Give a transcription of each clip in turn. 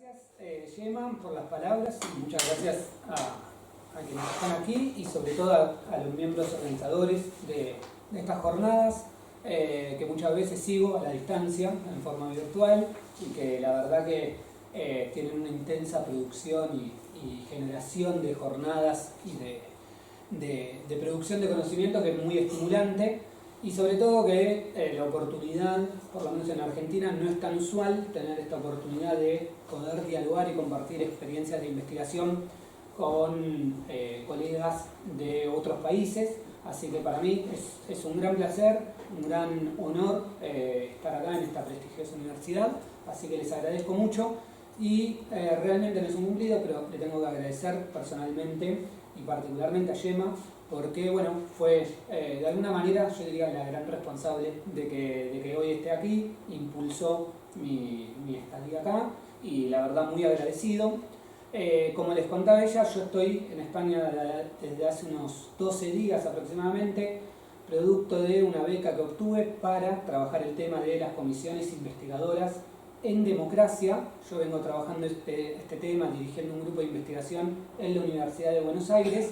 gracias, Gemma, por las palabras y muchas gracias a quienes están aquí y sobre todo a los miembros organizadores de estas jornadas que muchas veces sigo a la distancia, en forma virtual, y que la verdad que tienen una intensa producción y generación de jornadas y de producción de conocimiento que es muy estimulante. Y sobre todo que la oportunidad, por lo menos en Argentina, no es tan usual tener esta oportunidad de poder dialogar y compartir experiencias de investigación con colegas de otros países. Así que para mí es un gran placer, un gran honor estar acá en esta prestigiosa universidad. Así que les agradezco mucho y realmente no es un cumplido, pero le tengo que agradecer personalmente y particularmente a Gemma, porque bueno, fue de alguna manera, yo diría, la gran responsable de que hoy esté aquí, impulsó mi estadía acá y la verdad muy agradecido. Como les contaba ella, yo estoy en España desde hace unos 12 días aproximadamente, producto de una beca que obtuve para trabajar el tema de las comisiones investigadoras en democracia. Yo vengo trabajando este tema, dirigiendo un grupo de investigación en la Universidad de Buenos Aires.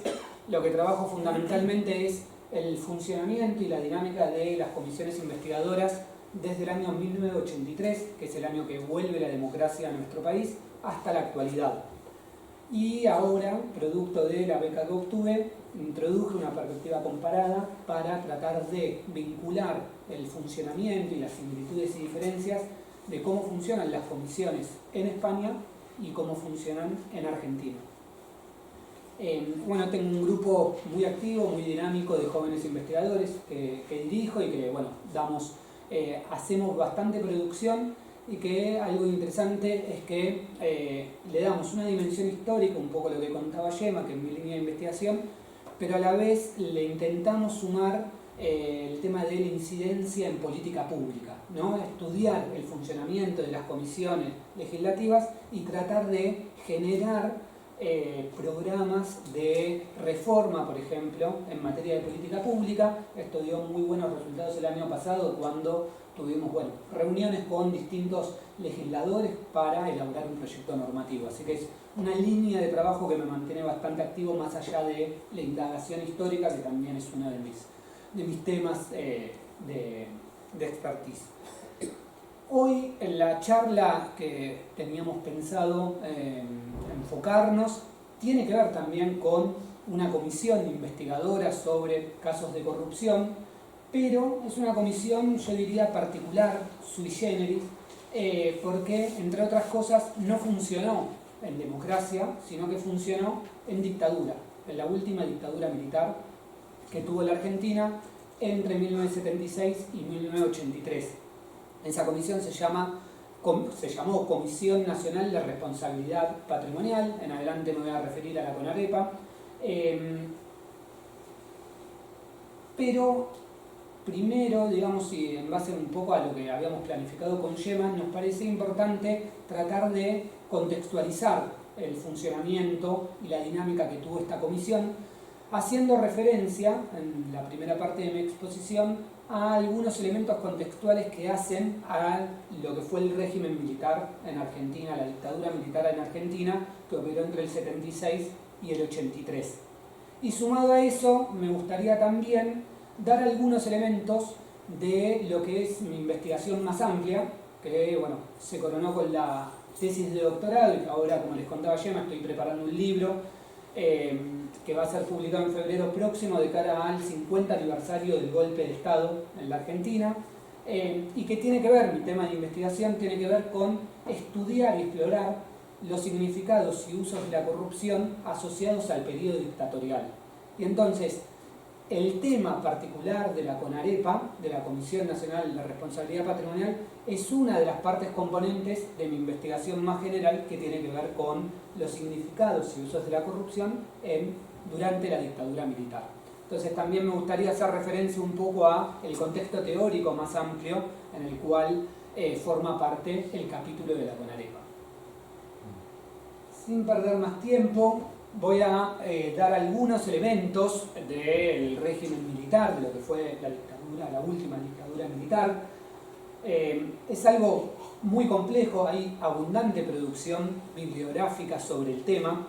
Lo que trabajo fundamentalmente es el funcionamiento y la dinámica de las comisiones investigadoras desde el año 1983, que es el año que vuelve la democracia a nuestro país, hasta la actualidad. Y ahora, producto de la beca que obtuve, introduje una perspectiva comparada para tratar de vincular el funcionamiento y las similitudes y diferencias de cómo funcionan las comisiones en España y cómo funcionan en Argentina. Bueno, tengo un grupo muy activo, muy dinámico de jóvenes investigadores que dirijo y que, bueno, hacemos bastante producción y que algo interesante es que le damos una dimensión histórica, un poco lo que contaba Gemma, que es mi línea de investigación, pero a la vez le intentamos sumar el tema de la incidencia en política pública, ¿no? Estudiar el funcionamiento de las comisiones legislativas y tratar de generar programas de reforma, por ejemplo, en materia de política pública. Esto dio muy buenos resultados el año pasado cuando tuvimos reuniones con distintos legisladores para elaborar un proyecto normativo. Así que es una línea de trabajo que me mantiene bastante activo más allá de la indagación histórica, que también es uno de mis temas de expertise. Hoy en la charla que teníamos pensado enfocarnos tiene que ver también con una comisión investigadora sobre casos de corrupción, pero es una comisión, yo diría, particular, sui generis, porque entre otras cosas no funcionó en democracia, sino que funcionó en dictadura, en la última dictadura militar que tuvo la Argentina entre 1976 y 1983. Esa comisión se llamó Comisión Nacional de Responsabilidad Patrimonial. En adelante me voy a referir a la CONAREPA. Pero primero, digamos, y en base un poco a lo que habíamos planificado con Gemma, nos parece importante tratar de contextualizar el funcionamiento y la dinámica que tuvo esta comisión, haciendo referencia, en la primera parte de mi exposición, a algunos elementos contextuales que hacen a lo que fue el régimen militar en Argentina, la dictadura militar en Argentina, que operó entre el 76 y el 83. Y sumado a eso, me gustaría también dar algunos elementos de lo que es mi investigación más amplia, que se coronó con la tesis de doctorado y que ahora, como les contaba Gemma, estoy preparando un libro que va a ser publicado en febrero próximo de cara al 50 aniversario del golpe de Estado en la Argentina, y que tiene que ver, mi tema de investigación tiene que ver con estudiar y explorar los significados y usos de la corrupción asociados al periodo dictatorial. Y entonces, el tema particular de la CONAREPA, de la Comisión Nacional de Responsabilidad Patrimonial, es una de las partes componentes de mi investigación más general que tiene que ver con los significados y usos de la corrupción durante la dictadura militar. Entonces también me gustaría hacer referencia un poco a el contexto teórico más amplio en el cual forma parte el capítulo de la CONAREPA. Sin perder más tiempo, voy a dar algunos elementos del régimen militar, de lo que fue la última dictadura militar. Es algo muy complejo, hay abundante producción bibliográfica sobre el tema.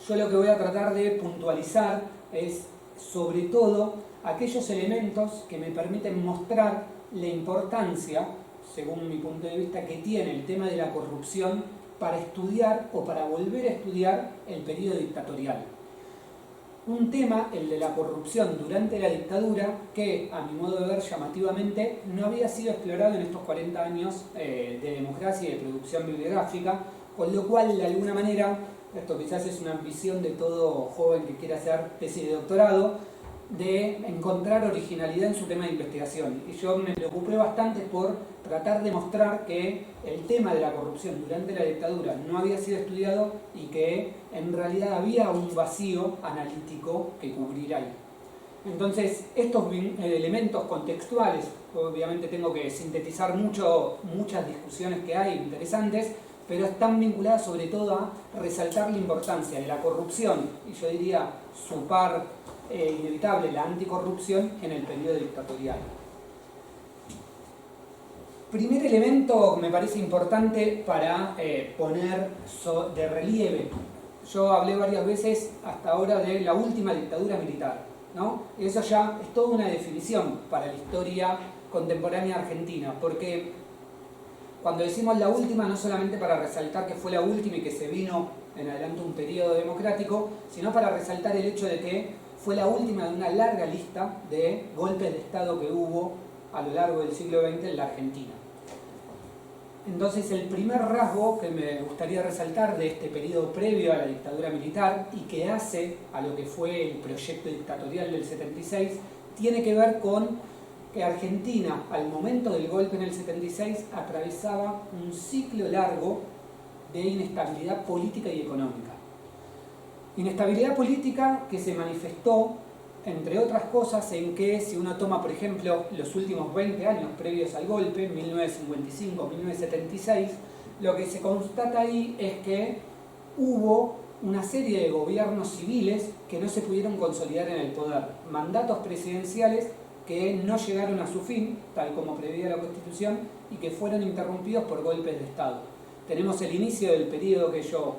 Yo lo que voy a tratar de puntualizar es sobre todo aquellos elementos que me permiten mostrar la importancia, según mi punto de vista, que tiene el tema de la corrupción para estudiar o para volver a estudiar el periodo dictatorial. Un tema, el de la corrupción durante la dictadura, que a mi modo de ver llamativamente no había sido explorado en estos 40 años de democracia y de producción bibliográfica, con lo cual de alguna manera, esto quizás es una ambición de todo joven que quiera hacer tesis de doctorado, de encontrar originalidad en su tema de investigación. Y yo me preocupé bastante por tratar de mostrar que el tema de la corrupción durante la dictadura no había sido estudiado y que en realidad había un vacío analítico que cubrir ahí. Entonces, estos elementos contextuales, obviamente tengo que sintetizar muchas discusiones que hay interesantes, pero están vinculadas sobre todo a resaltar la importancia de la corrupción, y yo diría su par inevitable, la anticorrupción, en el periodo dictatorial. Primer elemento que me parece importante para poner de relieve. Yo hablé varias veces hasta ahora de la última dictadura militar, ¿no? Y eso ya es toda una definición para la historia contemporánea argentina, porque cuando decimos la última, no solamente para resaltar que fue la última y que se vino en adelante un periodo democrático, sino para resaltar el hecho de que fue la última de una larga lista de golpes de Estado que hubo a lo largo del siglo XX en la Argentina. Entonces, el primer rasgo que me gustaría resaltar de este periodo previo a la dictadura militar y que hace a lo que fue el proyecto dictatorial del 76, tiene que ver con que Argentina, al momento del golpe en el 76, atravesaba un ciclo largo de inestabilidad política y económica. Inestabilidad política que se manifestó, entre otras cosas, en que si uno toma, por ejemplo, los últimos 20 años previos al golpe, 1955-1976, lo que se constata ahí es que hubo una serie de gobiernos civiles que no se pudieron consolidar en el poder, mandatos presidenciales que no llegaron a su fin, tal como preveía la Constitución, y que fueron interrumpidos por golpes de Estado. Tenemos el inicio del periodo que yo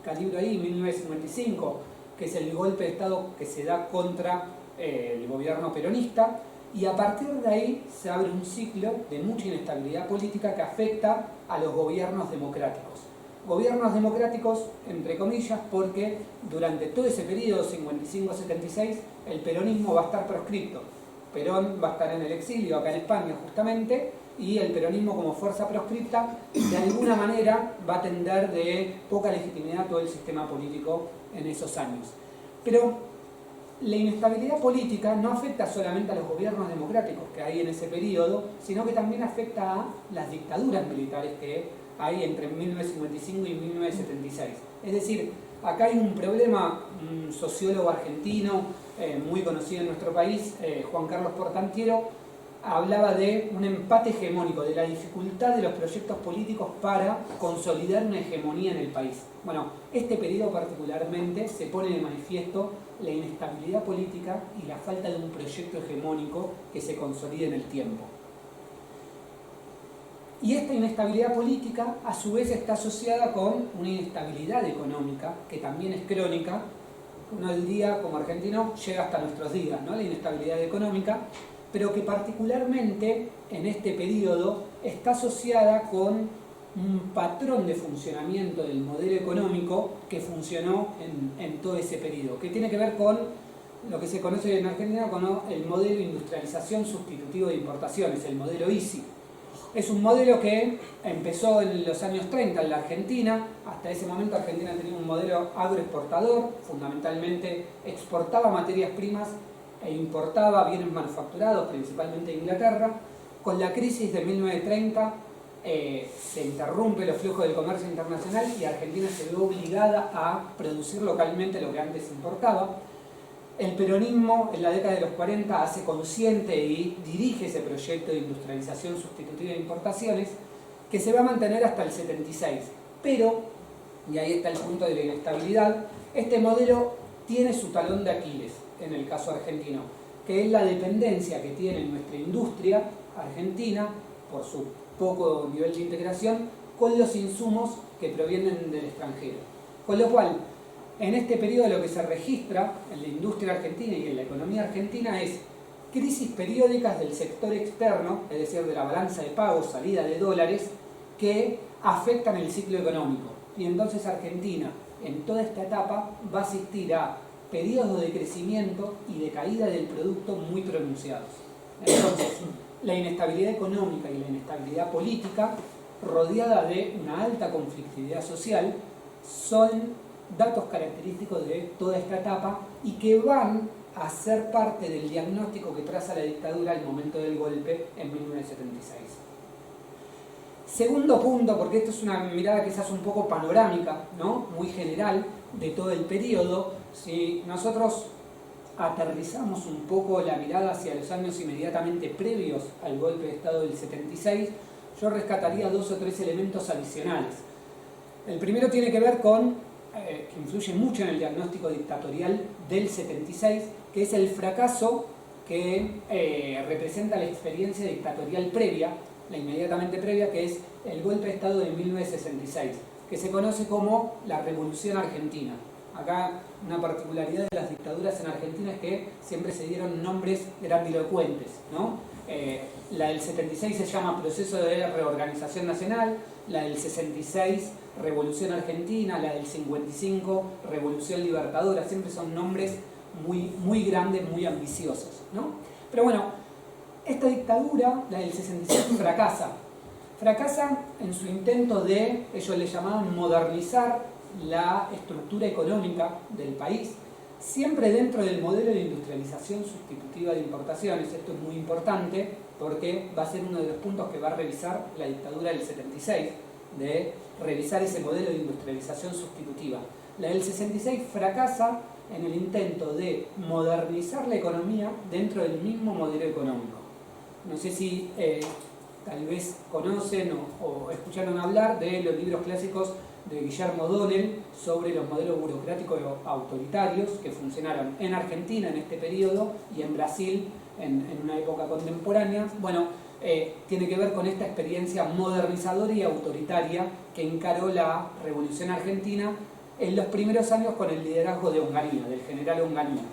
calibro ahí, 1955, que es el golpe de Estado que se da contra el gobierno peronista, y a partir de ahí se abre un ciclo de mucha inestabilidad política que afecta a los gobiernos democráticos. Gobiernos democráticos, entre comillas, porque durante todo ese periodo, 55-76, el peronismo va a estar proscripto. Perón va a estar en el exilio acá en España justamente, y el peronismo como fuerza proscripta de alguna manera va a tender de poca legitimidad a todo el sistema político en esos años. Pero la inestabilidad política no afecta solamente a los gobiernos democráticos que hay en ese periodo, sino que también afecta a las dictaduras militares que hay entre 1955 y 1976. Es decir, acá hay un problema, un sociólogo argentino muy conocido en nuestro país, Juan Carlos Portantiero, hablaba de un empate hegemónico, de la dificultad de los proyectos políticos para consolidar una hegemonía en el país. Bueno, este periodo particularmente se pone de manifiesto la inestabilidad política y la falta de un proyecto hegemónico que se consolide en el tiempo. Y esta inestabilidad política a su vez está asociada con una inestabilidad económica que también es crónica. Uno del día como argentino llega hasta nuestros días, ¿no? La inestabilidad económica, pero que particularmente en este periodo está asociada con un patrón de funcionamiento del modelo económico que funcionó en todo ese periodo, que tiene que ver con lo que se conoce en Argentina como el modelo de industrialización sustitutivo de importaciones, el modelo ISI. Es un modelo que empezó en los años 30 en la Argentina. Hasta ese momento Argentina tenía un modelo agroexportador, fundamentalmente exportaba materias primas e importaba bienes manufacturados, principalmente de Inglaterra. Con la crisis de 1930 se interrumpe los flujos del comercio internacional y Argentina se ve obligada a producir localmente lo que antes importaba. El peronismo en la década de los 40 hace consciente y dirige ese proyecto de industrialización sustitutiva de importaciones que se va a mantener hasta el 76. Pero, y ahí está el punto de la inestabilidad, este modelo tiene su talón de Aquiles en el caso argentino, que es la dependencia que tiene nuestra industria argentina por su poco nivel de integración con los insumos que provienen del extranjero. Con lo cual, en este periodo lo que se registra en la industria argentina y en la economía argentina es crisis periódicas del sector externo, es decir, de la balanza de pagos, salida de dólares, que afectan el ciclo económico. Y entonces Argentina, en toda esta etapa, va a asistir a periodos de crecimiento y de caída del producto muy pronunciados. Entonces, la inestabilidad económica y la inestabilidad política, rodeada de una alta conflictividad social, son datos característicos de toda esta etapa y que van a ser parte del diagnóstico que traza la dictadura al momento del golpe en 1976. Segundo punto, porque esto es una mirada quizás un poco panorámica, ¿no? Muy general de todo el periodo. Si nosotros aterrizamos un poco la mirada hacia los años inmediatamente previos al golpe de Estado del 76, yo rescataría 2 o 3 elementos adicionales. El primero tiene que ver con, que influye mucho en el diagnóstico dictatorial del 76, que es el fracaso que representa la experiencia dictatorial previa, la inmediatamente previa, que es el golpe de Estado de 1966, que se conoce como la Revolución Argentina. Acá una particularidad de las dictaduras en Argentina es que siempre se dieron nombres grandilocuentes, ¿no? La del 76 se llama Proceso de Reorganización Nacional, la del 66 Revolución Argentina, la del 55 Revolución Libertadora, siempre son nombres muy grandes, muy ambiciosos, ¿no? Pero bueno, esta dictadura, la del 66, fracasa en su intento de, ellos le llamaban modernizar la estructura económica del país, siempre dentro del modelo de industrialización sustitutiva de importaciones. Esto es muy importante porque va a ser uno de los puntos que va a revisar la dictadura del 76, de revisar ese modelo de industrialización sustitutiva. La del 66 fracasa en el intento de modernizar la economía dentro del mismo modelo económico. No sé si tal vez conocen o escucharon hablar de los libros clásicos de Guillermo O'Donnell sobre los modelos burocráticos autoritarios que funcionaron en Argentina en este periodo y en Brasil en una época contemporánea. Bueno, tiene que ver con esta experiencia modernizadora y autoritaria que encaró la Revolución Argentina en los primeros años con el liderazgo de Onganía, del general Onganía.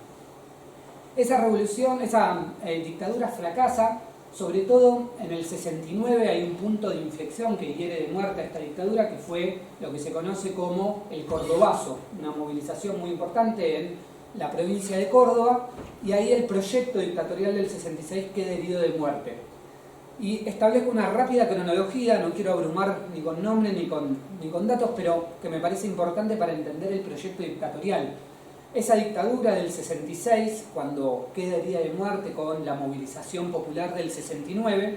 Esa revolución, esa dictadura fracasa. Sobre todo en el 69 hay un punto de inflexión que hiere de muerte a esta dictadura, que fue lo que se conoce como el Cordobazo, una movilización muy importante en la provincia de Córdoba, y ahí el proyecto dictatorial del 66 queda herido de muerte. Y establezco una rápida cronología, no quiero abrumar ni con nombres ni con datos, pero que me parece importante para entender el proyecto dictatorial. Esa dictadura del 66, cuando queda herida de muerte con la movilización popular del 69,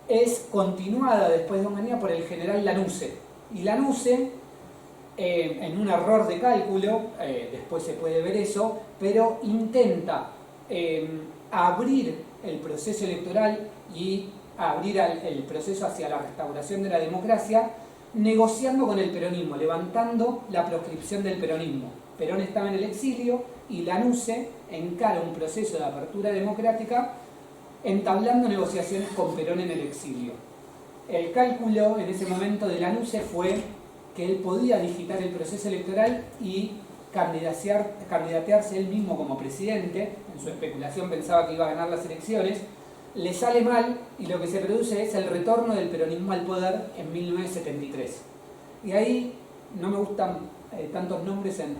es continuada después de Onganía por el general Lanusse. Y Lanusse, en un error de cálculo, después se puede ver eso, pero intenta abrir el proceso electoral y abrir el proceso hacia la restauración de la democracia, negociando con el peronismo, levantando la proscripción del peronismo. Perón estaba en el exilio y Lanusse encara un proceso de apertura democrática entablando negociaciones con Perón en el exilio. El cálculo en ese momento de Lanusse fue que él podía digitar el proceso electoral y candidatearse él mismo como presidente. En su especulación pensaba que iba a ganar las elecciones. Le sale mal y lo que se produce es el retorno del peronismo al poder en 1973. Y ahí no me gustan tantos nombres en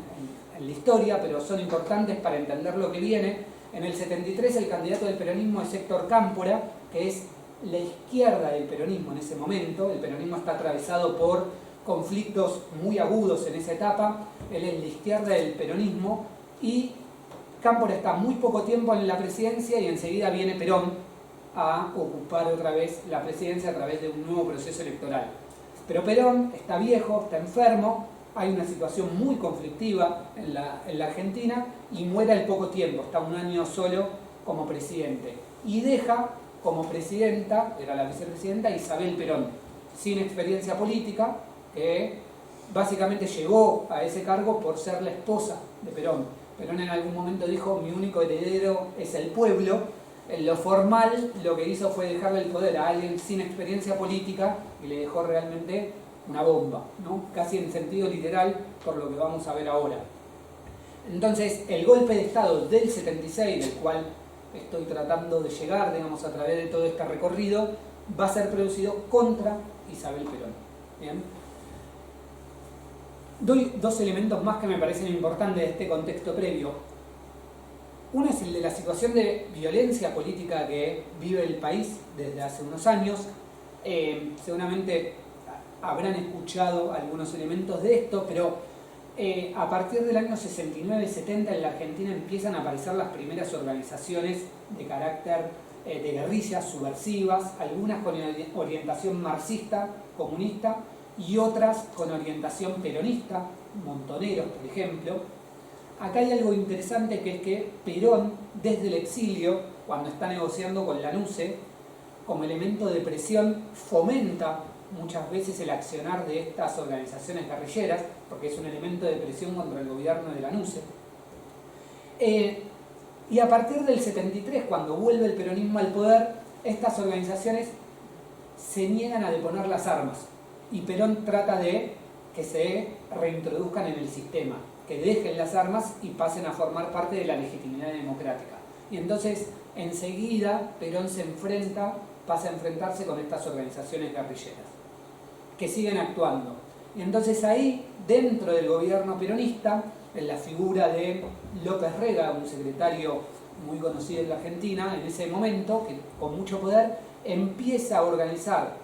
la historia, pero son importantes para entender lo que viene. En el 73 el candidato del peronismo es Héctor Cámpora, que es la izquierda del peronismo en ese momento. El peronismo está atravesado por conflictos muy agudos en esa etapa. Él es la izquierda del peronismo y Cámpora está muy poco tiempo en la presidencia y enseguida viene Perón a ocupar otra vez la presidencia a través de un nuevo proceso electoral. Pero Perón está viejo, está enfermo, hay una situación muy conflictiva en la Argentina y muere al poco tiempo, está un año solo como presidente. Y deja como presidenta, era la vicepresidenta, Isabel Perón, sin experiencia política, que básicamente llegó a ese cargo por ser la esposa de Perón. Perón en algún momento dijo: mi único heredero es el pueblo, En lo formal, lo que hizo fue dejarle el poder a alguien sin experiencia política y le dejó realmente una bomba, ¿no? Casi en sentido literal, por lo que vamos a ver ahora. Entonces, el golpe de Estado del 76, del cual estoy tratando de llegar, digamos, a través de todo este recorrido, va a ser producido contra Isabel Perón. ¿Bien? Doy dos elementos más que me parecen importantes de este contexto previo. Uno es el de la situación de violencia política que vive el país desde hace unos años. Seguramente habrán escuchado algunos elementos de esto, pero a partir del año 69-70 en la Argentina empiezan a aparecer las primeras organizaciones de carácter de guerrillas subversivas, algunas con orientación marxista, comunista, y otras con orientación peronista, Montoneros, por ejemplo. Acá hay algo interesante, que es que Perón, desde el exilio, cuando está negociando con la NUCE, como elemento de presión, fomenta muchas veces el accionar de estas organizaciones guerrilleras, porque es un elemento de presión contra el gobierno de la NUCE. Y a partir del 73, cuando vuelve el peronismo al poder, estas organizaciones se niegan a deponer las armas. Y Perón trata de que se reintroduzcan en el sistema, que dejen las armas y pasen a formar parte de la legitimidad democrática. Y entonces, enseguida, Perón pasa a enfrentarse con estas organizaciones guerrilleras, que siguen actuando. Y entonces ahí, dentro del gobierno peronista, en la figura de López Rega, un secretario muy conocido en la Argentina en ese momento, que con mucho poder, empieza a organizar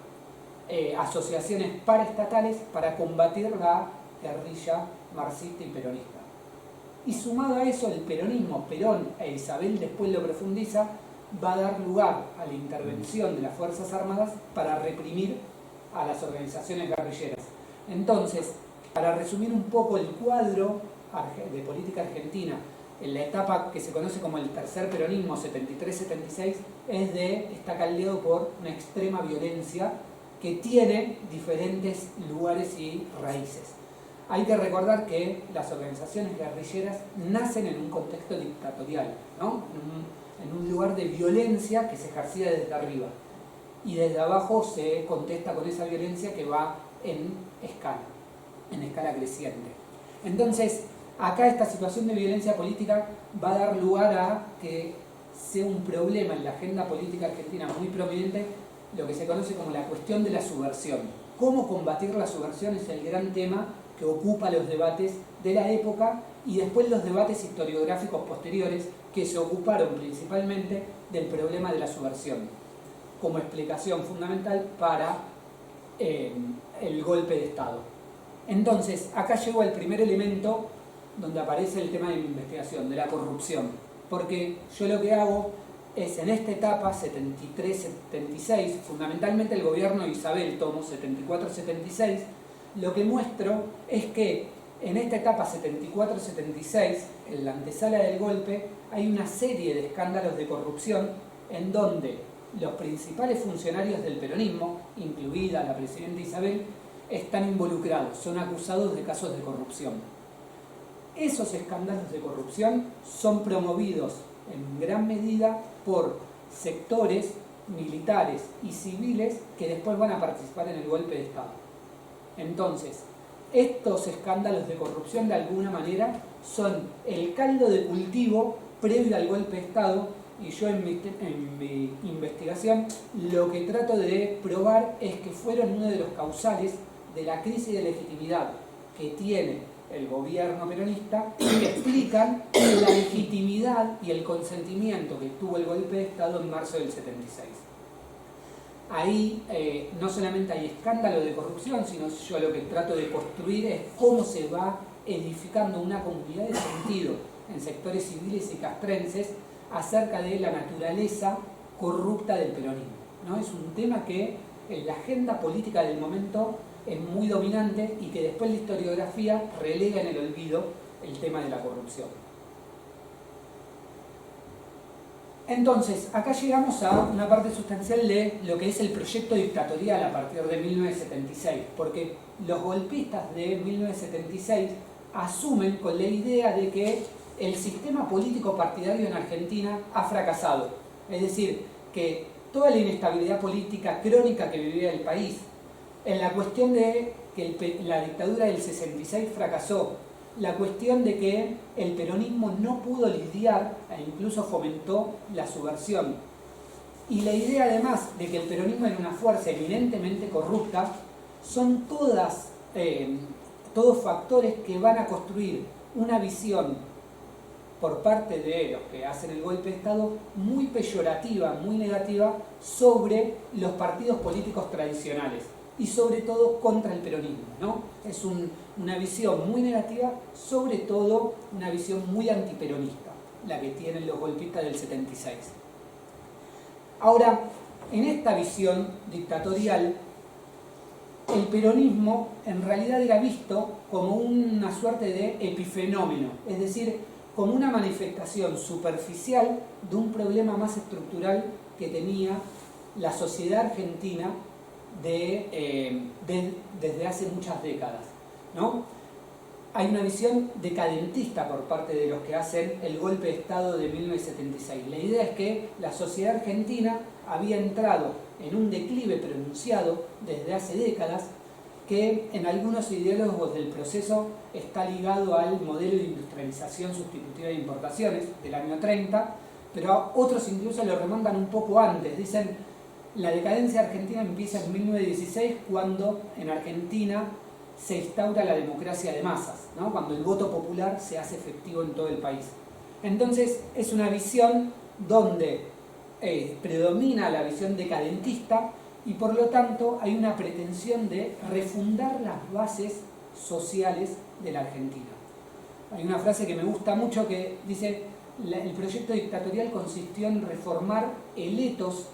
asociaciones paraestatales para combatir la guerrilla marxista y peronista. Y sumado a eso, el peronismo, Perón e Isabel, después lo profundiza, va a dar lugar a la intervención de las Fuerzas Armadas para reprimir a las organizaciones guerrilleras. Entonces, para resumir un poco el cuadro de política argentina en la etapa que se conoce como el tercer peronismo, 73-76, está caldeado por una extrema violencia que tiene diferentes lugares y raíces. Hay que recordar que las organizaciones guerrilleras nacen en un contexto dictatorial, ¿no? En un lugar de violencia que se ejercía desde arriba. Y desde abajo se contesta con esa violencia que va en escala creciente. Entonces, acá esta situación de violencia política va a dar lugar a que sea un problema en la agenda política argentina muy prominente, lo que se conoce como la cuestión de la subversión. Cómo combatir la subversión es el gran tema que ocupa los debates de la época y después los debates historiográficos posteriores que se ocuparon principalmente del problema de la subversión como explicación fundamental para el golpe de Estado. Entonces, acá llegó el primer elemento donde aparece el tema de mi investigación, de la corrupción, porque yo lo que hago es en esta etapa 73-76, fundamentalmente el gobierno de Isabel, tomo 74-76, lo que muestro es que en esta etapa 74-76, en la antesala del golpe, hay una serie de escándalos de corrupción en donde los principales funcionarios del peronismo, incluida la presidenta Isabel, están involucrados, son acusados de casos de corrupción. Esos escándalos de corrupción son promovidos en gran medida por sectores militares y civiles que después van a participar en el golpe de Estado. Entonces, estos escándalos de corrupción de alguna manera son el caldo de cultivo previo al golpe de Estado, y yo en mi investigación lo que trato de probar es que fueron uno de los causales de la crisis de legitimidad que tiene el gobierno peronista, que explican la legitimidad y el consentimiento que tuvo el golpe de Estado en marzo del 76. Ahí no solamente hay escándalo de corrupción, sino yo lo que trato de construir es cómo se va edificando una comunidad de sentido en sectores civiles y castrenses acerca de la naturaleza corrupta del peronismo, ¿no? Es un tema que en la agenda política del momento es muy dominante y que después la historiografía relega en el olvido el tema de la corrupción. Entonces, acá llegamos a una parte sustancial de lo que es el proyecto dictatorial a partir de 1976, porque los golpistas de 1976 asumen con la idea de que el sistema político partidario en Argentina ha fracasado Es decir, que toda la inestabilidad política crónica que vivía el país, en la cuestión de que la dictadura del 66 fracasó, la cuestión de que el peronismo no pudo lidiar e incluso fomentó la subversión, y la idea además de que el peronismo era una fuerza eminentemente corrupta, son todos factores que van a construir una visión por parte de los que hacen el golpe de Estado muy peyorativa, muy negativa sobre los partidos políticos tradicionales y sobre todo contra el peronismo, ¿no? Es una visión muy negativa, sobre todo una visión muy antiperonista, la que tienen los golpistas del 76. Ahora, en esta visión dictatorial, el peronismo en realidad era visto como una suerte de epifenómeno, es decir, como una manifestación superficial de un problema más estructural que tenía la sociedad argentina desde hace muchas décadas, ¿no? Hay una visión decadentista por parte de los que hacen el golpe de Estado de 1976. La idea es que la sociedad argentina había entrado en un declive pronunciado desde hace décadas, que en algunos ideólogos del proceso está ligado al modelo de industrialización sustitutiva de importaciones del año 30, pero otros incluso lo remontan un poco antes. Dicen, la decadencia argentina empieza en 1916, cuando en Argentina se instaura la democracia de masas, ¿no? Cuando el voto popular se hace efectivo en todo el país. Entonces es una visión donde predomina la visión decadentista, y por lo tanto hay una pretensión de refundar las bases sociales de la Argentina. Hay una frase que me gusta mucho que dice: el proyecto dictatorial consistió en reformar el ethos,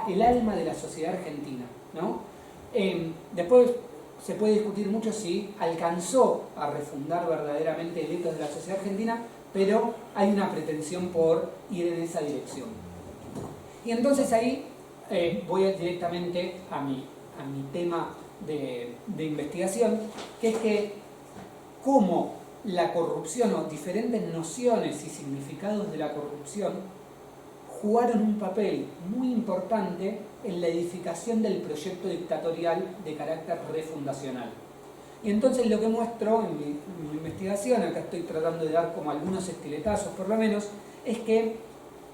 el alma de la sociedad argentina, ¿no? Después se puede discutir mucho si alcanzó a refundar verdaderamente el ethos de la sociedad argentina, pero hay una pretensión por ir en esa dirección. Y entonces ahí voy directamente a mi tema de investigación, que es que cómo la corrupción o diferentes nociones y significados de la corrupción jugaron un papel muy importante en la edificación del proyecto dictatorial de carácter refundacional. Y entonces lo que muestro en mi investigación, acá estoy tratando de dar como algunos estiletazos por lo menos, es que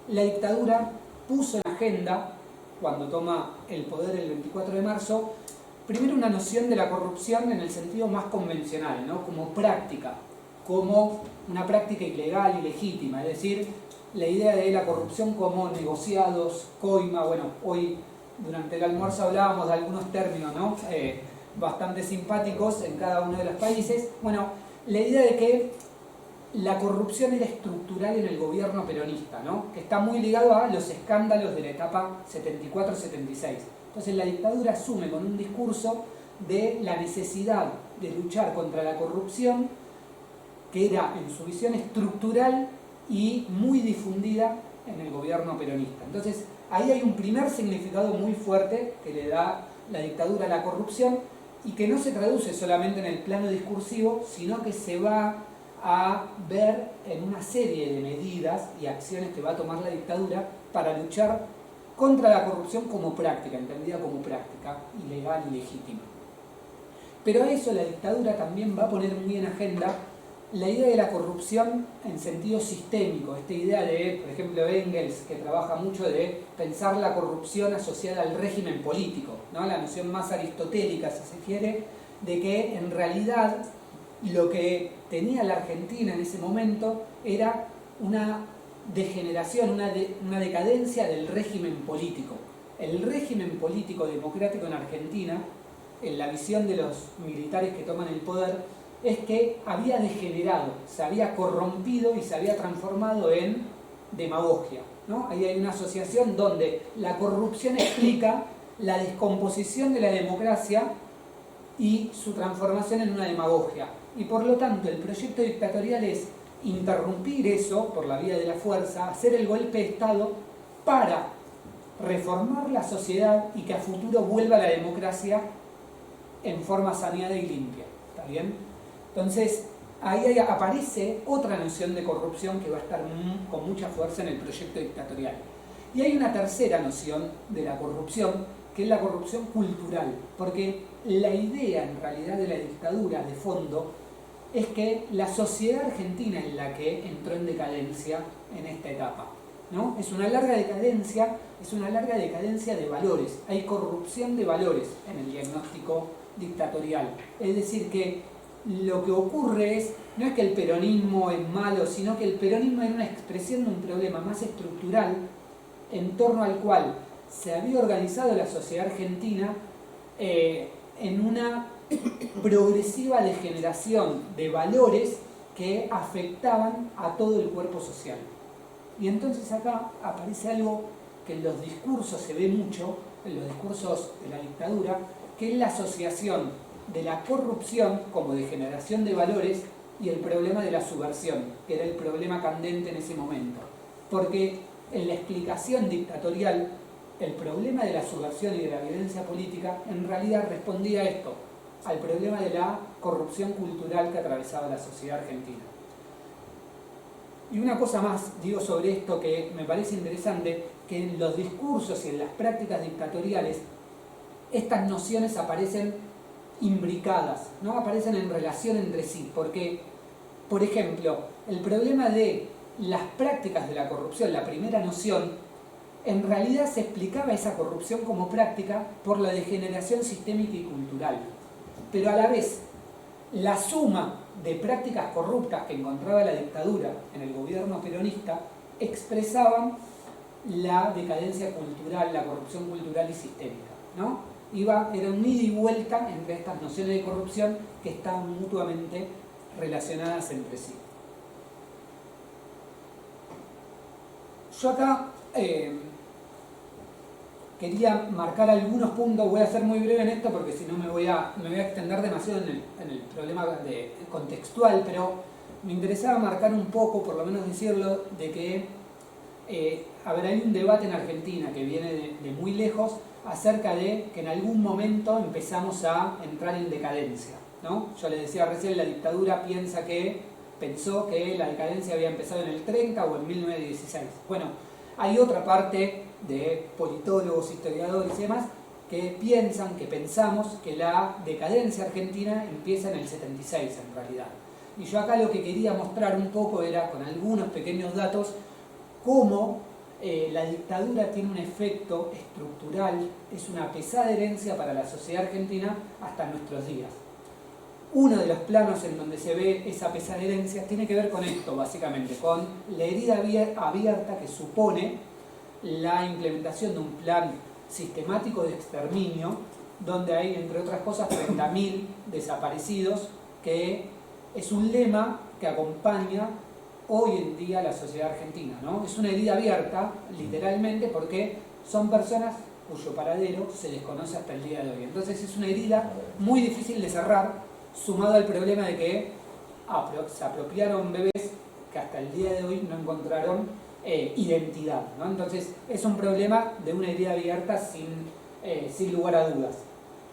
la dictadura puso en agenda, cuando toma el poder el 24 de marzo, primero una noción de la corrupción en el sentido más convencional, ¿no? Como práctica, como una práctica ilegal y legítima, es decir, la idea de la corrupción como negociados, coima. Bueno, hoy durante el almuerzo hablábamos de algunos términos, ¿no? Bastante simpáticos en cada uno de los países. Bueno, la idea de que la corrupción era estructural en el gobierno peronista, ¿no? Que está muy ligado a los escándalos de la etapa 74-76. Entonces la dictadura asume con un discurso de la necesidad de luchar contra la corrupción, que era en su visión estructural y muy difundida en el gobierno peronista. Entonces ahí hay un primer significado muy fuerte que le da la dictadura a la corrupción, y que no se traduce solamente en el plano discursivo, sino que se va a ver en una serie de medidas y acciones que va a tomar la dictadura para luchar contra la corrupción como práctica, entendida como práctica ilegal y legítima. Pero a eso la dictadura también va a poner muy en agenda la idea de la corrupción en sentido sistémico, esta idea de, por ejemplo, Engels, que trabaja mucho de pensar la corrupción asociada al régimen político, ¿no? La noción más aristotélica, si se quiere, de que en realidad lo que tenía la Argentina en ese momento era una degeneración, una decadencia del régimen político. El régimen político democrático en Argentina, en la visión de los militares que toman el poder, es que había degenerado, se había corrompido y se había transformado en demagogia, ¿no? Ahí hay una asociación donde la corrupción explica la descomposición de la democracia y su transformación en una demagogia. Y por lo tanto el proyecto dictatorial es interrumpir eso por la vía de la fuerza, hacer el golpe de Estado para reformar la sociedad y que a futuro vuelva la democracia en forma saneada y limpia. ¿Está bien? Entonces, ahí aparece otra noción de corrupción que va a estar con mucha fuerza en el proyecto dictatorial. Y hay una tercera noción de la corrupción, que es la corrupción cultural, porque la idea en realidad de la dictadura de fondo es que la sociedad argentina es la que entró en decadencia en esta etapa, ¿no? Es una larga decadencia de valores, hay corrupción de valores en el diagnóstico dictatorial. Es decir, que lo que ocurre no es que el peronismo es malo, sino que el peronismo es una expresión de un problema más estructural en torno al cual se había organizado la sociedad argentina en una progresiva degeneración de valores que afectaban a todo el cuerpo social. Y entonces acá aparece algo que en los discursos se ve mucho, en los discursos de la dictadura, que es la asociación de la corrupción como degeneración de valores y el problema de la subversión, que era el problema candente en ese momento. Porque en la explicación dictatorial, el problema de la subversión y de la violencia política en realidad respondía a esto, al problema de la corrupción cultural que atravesaba la sociedad argentina. Y una cosa más, digo sobre esto que me parece interesante, que en los discursos y en las prácticas dictatoriales estas nociones aparecen imbricadas, ¿no? Aparecen en relación entre sí, porque, por ejemplo, el problema de las prácticas de la corrupción, la primera noción, en realidad se explicaba esa corrupción como práctica por la degeneración sistémica y cultural. Pero a la vez, la suma de prácticas corruptas que encontraba la dictadura en el gobierno peronista expresaban la decadencia cultural, la corrupción cultural y sistémica, ¿no? Era un ida y vuelta entre estas nociones de corrupción que estaban mutuamente relacionadas entre sí. Yo acá quería marcar algunos puntos, voy a ser muy breve en esto porque si no me voy a extender demasiado en el problema contextual, pero me interesaba marcar un poco, por lo menos decirlo, de que hay un debate en Argentina que viene de muy lejos acerca de que en algún momento empezamos a entrar en decadencia, ¿no? Yo les decía recién, la dictadura pensó que la decadencia había empezado en el 30 o en 1916. Bueno, hay otra parte de politólogos, historiadores y demás que pensamos que la decadencia argentina empieza en el 76 en realidad. Y yo acá lo que quería mostrar un poco era, con algunos pequeños datos, cómo la dictadura tiene un efecto estructural, es una pesada herencia para la sociedad argentina hasta nuestros días. Uno de los planos en donde se ve esa pesada herencia tiene que ver con esto, básicamente, con la herida abierta que supone la implementación de un plan sistemático de exterminio, donde hay, entre otras cosas, 30.000 desaparecidos, que es un lema que acompaña hoy en día la sociedad argentina, ¿no? Es una herida abierta, literalmente, porque son personas cuyo paradero se desconoce hasta el día de hoy. Entonces es una herida muy difícil de cerrar, sumado al problema de que se apropiaron bebés que hasta el día de hoy no encontraron identidad, ¿no? Entonces es un problema de una herida abierta sin lugar a dudas.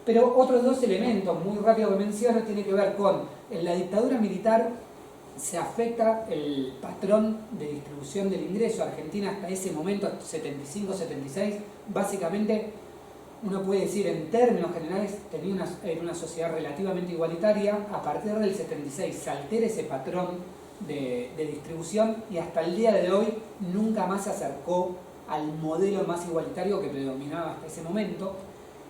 Pero otros dos elementos muy rápido que menciono tiene que ver con en la dictadura militar se afecta el patrón de distribución del ingreso. Argentina hasta ese momento, 75-76, básicamente uno puede decir en términos generales era una sociedad relativamente igualitaria. A partir del 76 se altera ese patrón de distribución y hasta el día de hoy nunca más se acercó al modelo más igualitario que predominaba hasta ese momento.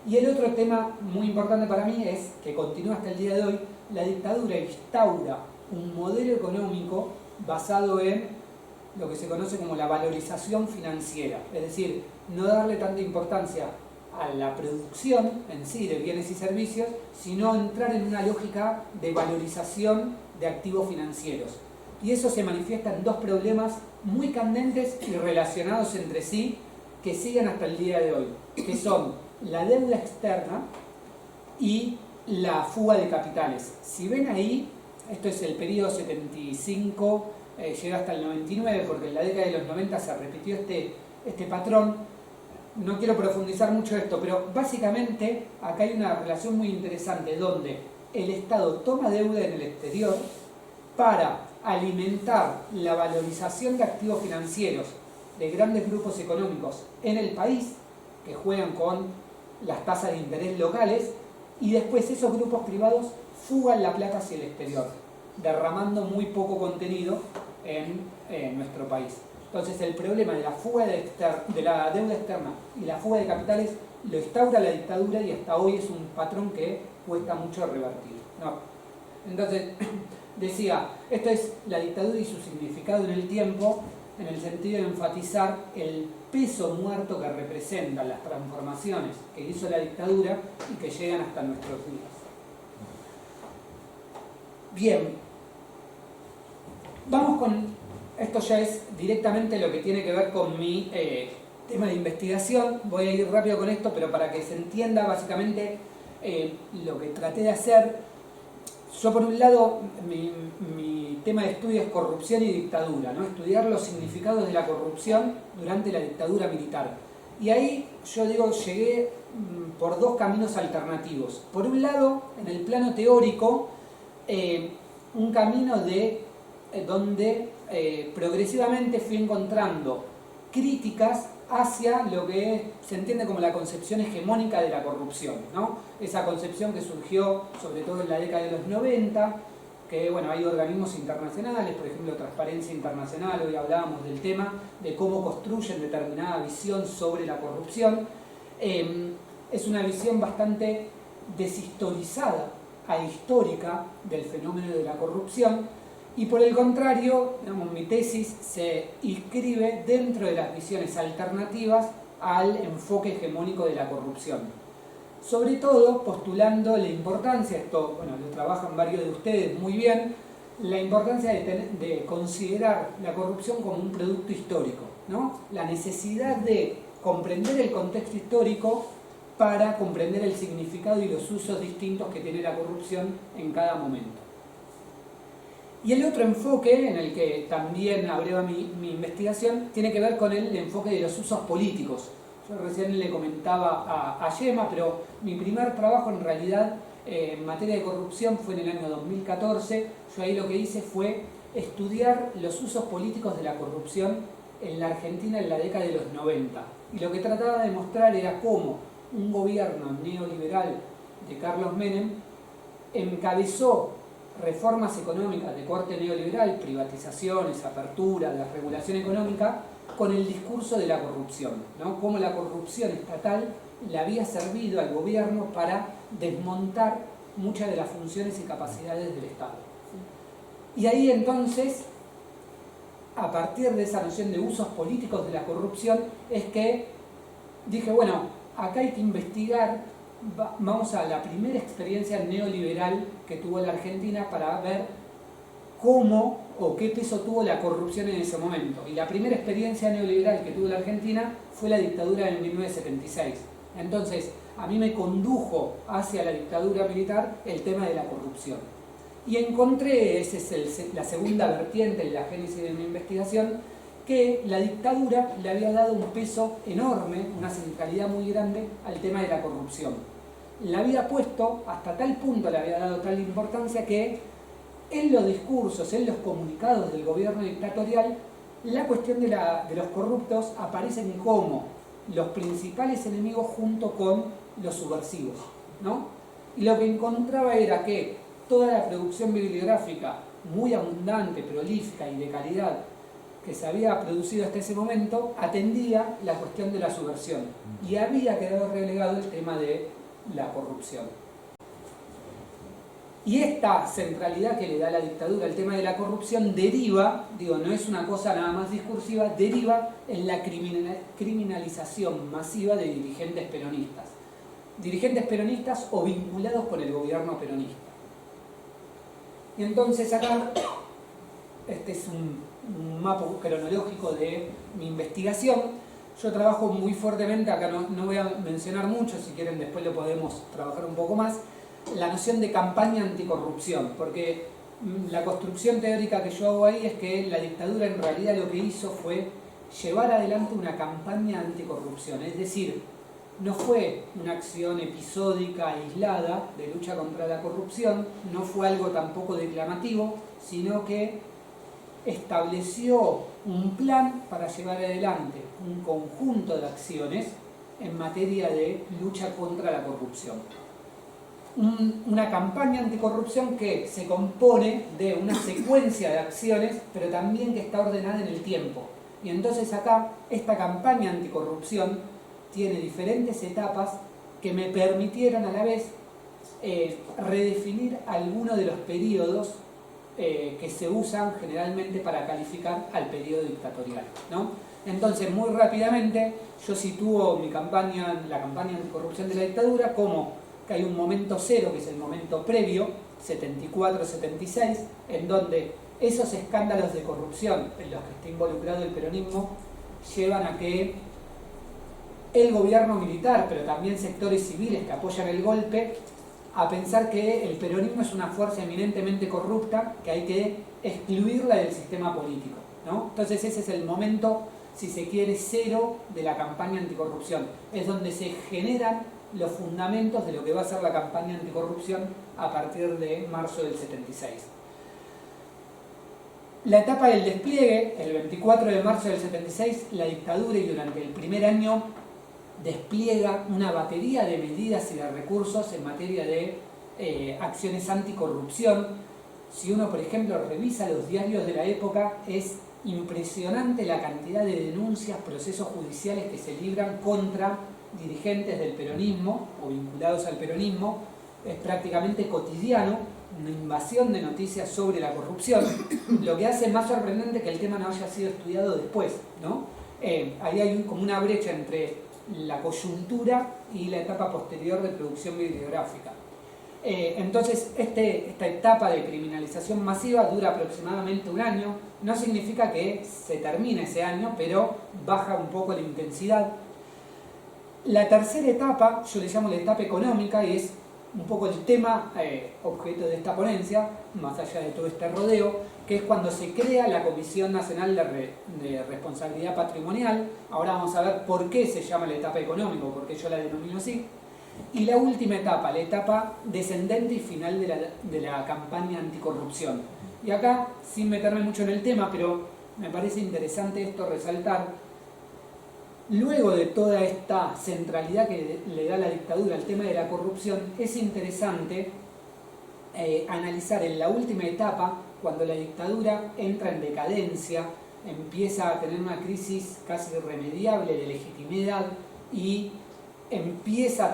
Y el otro tema muy importante para mí es que continúa hasta el día de hoy, la dictadura instaura un modelo económico basado en lo que se conoce como la valorización financiera, es decir, no darle tanta importancia a la producción en sí de bienes y servicios, sino entrar en una lógica de valorización de activos financieros. Y eso se manifiesta en dos problemas muy candentes y relacionados entre sí que siguen hasta el día de hoy, que son la deuda externa y la fuga de capitales. Si ven ahí, esto es el periodo 75, llega hasta el 99, porque en la década de los 90 se repitió este patrón. No quiero profundizar mucho esto, pero básicamente acá hay una relación muy interesante donde el Estado toma deuda en el exterior para alimentar la valorización de activos financieros de grandes grupos económicos en el país que juegan con las tasas de interés locales, y después esos grupos privados fugan la plata hacia el exterior, derramando muy poco contenido en nuestro país. Entonces el problema de la fuga de la deuda externa y la fuga de capitales lo instaura la dictadura, y hasta hoy es un patrón que cuesta mucho revertir, ¿no? Entonces, decía, esto es la dictadura y su significado en el tiempo, en el sentido de enfatizar el peso muerto que representan las transformaciones que hizo la dictadura y que llegan hasta nuestros días. Bien, vamos con... Esto ya es directamente lo que tiene que ver con mi tema de investigación. Voy a ir rápido con esto, pero para que se entienda básicamente lo que traté de hacer. Yo, por un lado, mi tema de estudio es corrupción y dictadura, ¿no? Estudiar los significados de la corrupción durante la dictadura militar. Y ahí yo digo, llegué por dos caminos alternativos. Por un lado, en el plano teórico, un camino donde progresivamente fui encontrando críticas hacia lo que se entiende como la concepción hegemónica de la corrupción, ¿no? Esa concepción que surgió sobre todo en la década de los 90, que bueno, hay organismos internacionales, por ejemplo Transparencia Internacional, hoy hablábamos del tema de cómo construyen determinada visión sobre la corrupción. Es una visión bastante deshistorizada, ahistórica del fenómeno de la corrupción. Y por el contrario, digamos, mi tesis se inscribe dentro de las visiones alternativas al enfoque hegemónico de la corrupción. Sobre todo postulando la importancia, esto bueno, lo trabajan varios de ustedes muy bien, la importancia de considerar la corrupción como un producto histórico, ¿no? La necesidad de comprender el contexto histórico para comprender el significado y los usos distintos que tiene la corrupción en cada momento. Y el otro enfoque, en el que también abreva mi investigación, tiene que ver con el enfoque de los usos políticos. Yo recién le comentaba a Gemma, pero mi primer trabajo en realidad en materia de corrupción fue en el año 2014. Yo ahí lo que hice fue estudiar los usos políticos de la corrupción en la Argentina en la década de los 90. Y lo que trataba de mostrar era cómo un gobierno neoliberal de Carlos Menem encabezó reformas económicas de corte neoliberal, privatizaciones, apertura, la regulación económica, con el discurso de la corrupción, ¿no? Cómo la corrupción estatal le había servido al gobierno para desmontar muchas de las funciones y capacidades del Estado. Y ahí entonces, a partir de esa noción de usos políticos de la corrupción, es que dije, bueno, acá hay que investigar. Vamos a la primera experiencia neoliberal que tuvo la Argentina para ver cómo o qué peso tuvo la corrupción en ese momento. Y la primera experiencia neoliberal que tuvo la Argentina fue la dictadura del 1976. Entonces, a mí me condujo hacia la dictadura militar el tema de la corrupción. Y encontré, esa es la segunda vertiente en la génesis de mi investigación, que la dictadura le había dado un peso enorme, una centralidad muy grande al tema de la corrupción. La había puesto, hasta tal punto le había dado tal importancia que en los discursos, en los comunicados del gobierno dictatorial, la cuestión de los corruptos aparecen como los principales enemigos junto con los subversivos, ¿no? Y lo que encontraba era que toda la producción bibliográfica muy abundante, prolífica y de calidad que se había producido hasta ese momento atendía la cuestión de la subversión y había quedado relegado el tema de la corrupción. Y esta centralidad que le da la dictadura al tema de la corrupción deriva, digo, no es una cosa nada más discursiva, deriva en la criminalización masiva de dirigentes peronistas o vinculados con el gobierno peronista. Y entonces acá, este es un mapa cronológico de mi investigación. Yo trabajo muy fuertemente, acá no voy a mencionar mucho, si quieren después lo podemos trabajar un poco más, la noción de campaña anticorrupción, porque la construcción teórica que yo hago ahí es que la dictadura en realidad lo que hizo fue llevar adelante una campaña anticorrupción, es decir, no fue una acción episódica, aislada, de lucha contra la corrupción, no fue algo tampoco declamativo, sino que estableció un plan para llevar adelante un conjunto de acciones en materia de lucha contra la corrupción. Una campaña anticorrupción que se compone de una secuencia de acciones, pero también que está ordenada en el tiempo. Y entonces acá, esta campaña anticorrupción tiene diferentes etapas que me permitieron a la vez redefinir algunos de los periodos que se usan generalmente para calificar al periodo dictatorial, ¿no? Entonces, muy rápidamente, yo sitúo la campaña anticorrupción de la dictadura como que hay un momento cero, que es el momento previo, 74-76, en donde esos escándalos de corrupción en los que está involucrado el peronismo llevan a que el gobierno militar, pero también sectores civiles que apoyan el golpe, a pensar que el peronismo es una fuerza eminentemente corrupta, que hay que excluirla del sistema político, ¿no? Entonces ese es el momento, si se quiere, cero de la campaña anticorrupción. Es donde se generan los fundamentos de lo que va a ser la campaña anticorrupción a partir de marzo del 76. La etapa del despliegue, el 24 de marzo del 76, la dictadura, y durante el primer año despliega una batería de medidas y de recursos en materia de acciones anticorrupción. Si uno, por ejemplo, revisa los diarios de la época, es impresionante la cantidad de denuncias, procesos judiciales que se libran contra dirigentes del peronismo o vinculados al peronismo. Es prácticamente cotidiano una invasión de noticias sobre la corrupción, lo que hace más sorprendente que el tema no haya sido estudiado después, ¿no? Ahí hay como una brecha entre la coyuntura y la etapa posterior de producción bibliográfica. Entonces, esta etapa de criminalización masiva dura aproximadamente un año. No significa que se termine ese año, pero baja un poco la intensidad. La tercera etapa, yo le llamo la etapa económica, y es un poco el tema objeto de esta ponencia, más allá de todo este rodeo, que es cuando se crea la Comisión Nacional de Responsabilidad Patrimonial. Ahora vamos a ver por qué se llama la etapa económica, porque yo la denomino así. Y la última etapa, la etapa descendente y final de la campaña anticorrupción. Y acá, sin meterme mucho en el tema, pero me parece interesante esto resaltar, luego de toda esta centralidad que le da la dictadura al tema de la corrupción, es interesante analizar en la última etapa, cuando la dictadura entra en decadencia, empieza a tener una crisis casi irremediable de legitimidad y empieza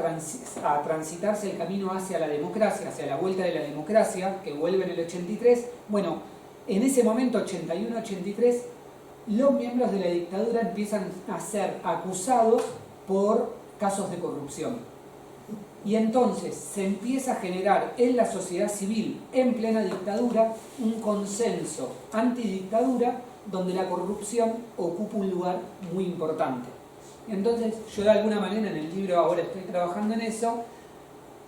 a transitarse el camino hacia la democracia, hacia la vuelta de la democracia, que vuelve en el 83. Bueno, en ese momento, 81-83, los miembros de la dictadura empiezan a ser acusados por casos de corrupción. Y entonces se empieza a generar en la sociedad civil, en plena dictadura, un consenso antidictadura donde la corrupción ocupa un lugar muy importante. Entonces yo de alguna manera en el libro, ahora estoy trabajando en eso,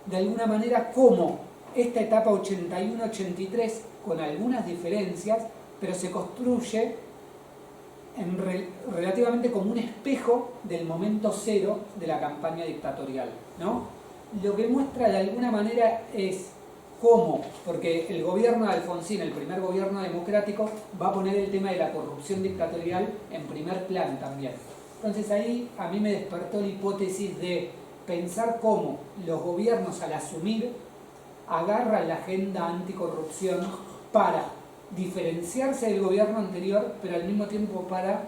de alguna manera como esta etapa 81-83, con algunas diferencias, pero se construye relativamente como un espejo del momento cero de la campaña dictatorial, ¿no? Lo que muestra de alguna manera es cómo, porque el gobierno de Alfonsín, el primer gobierno democrático, va a poner el tema de la corrupción dictatorial en primer plano también. Entonces ahí a mí me despertó la hipótesis de pensar cómo los gobiernos, al asumir, agarran la agenda anticorrupción para diferenciarse del gobierno anterior, pero al mismo tiempo para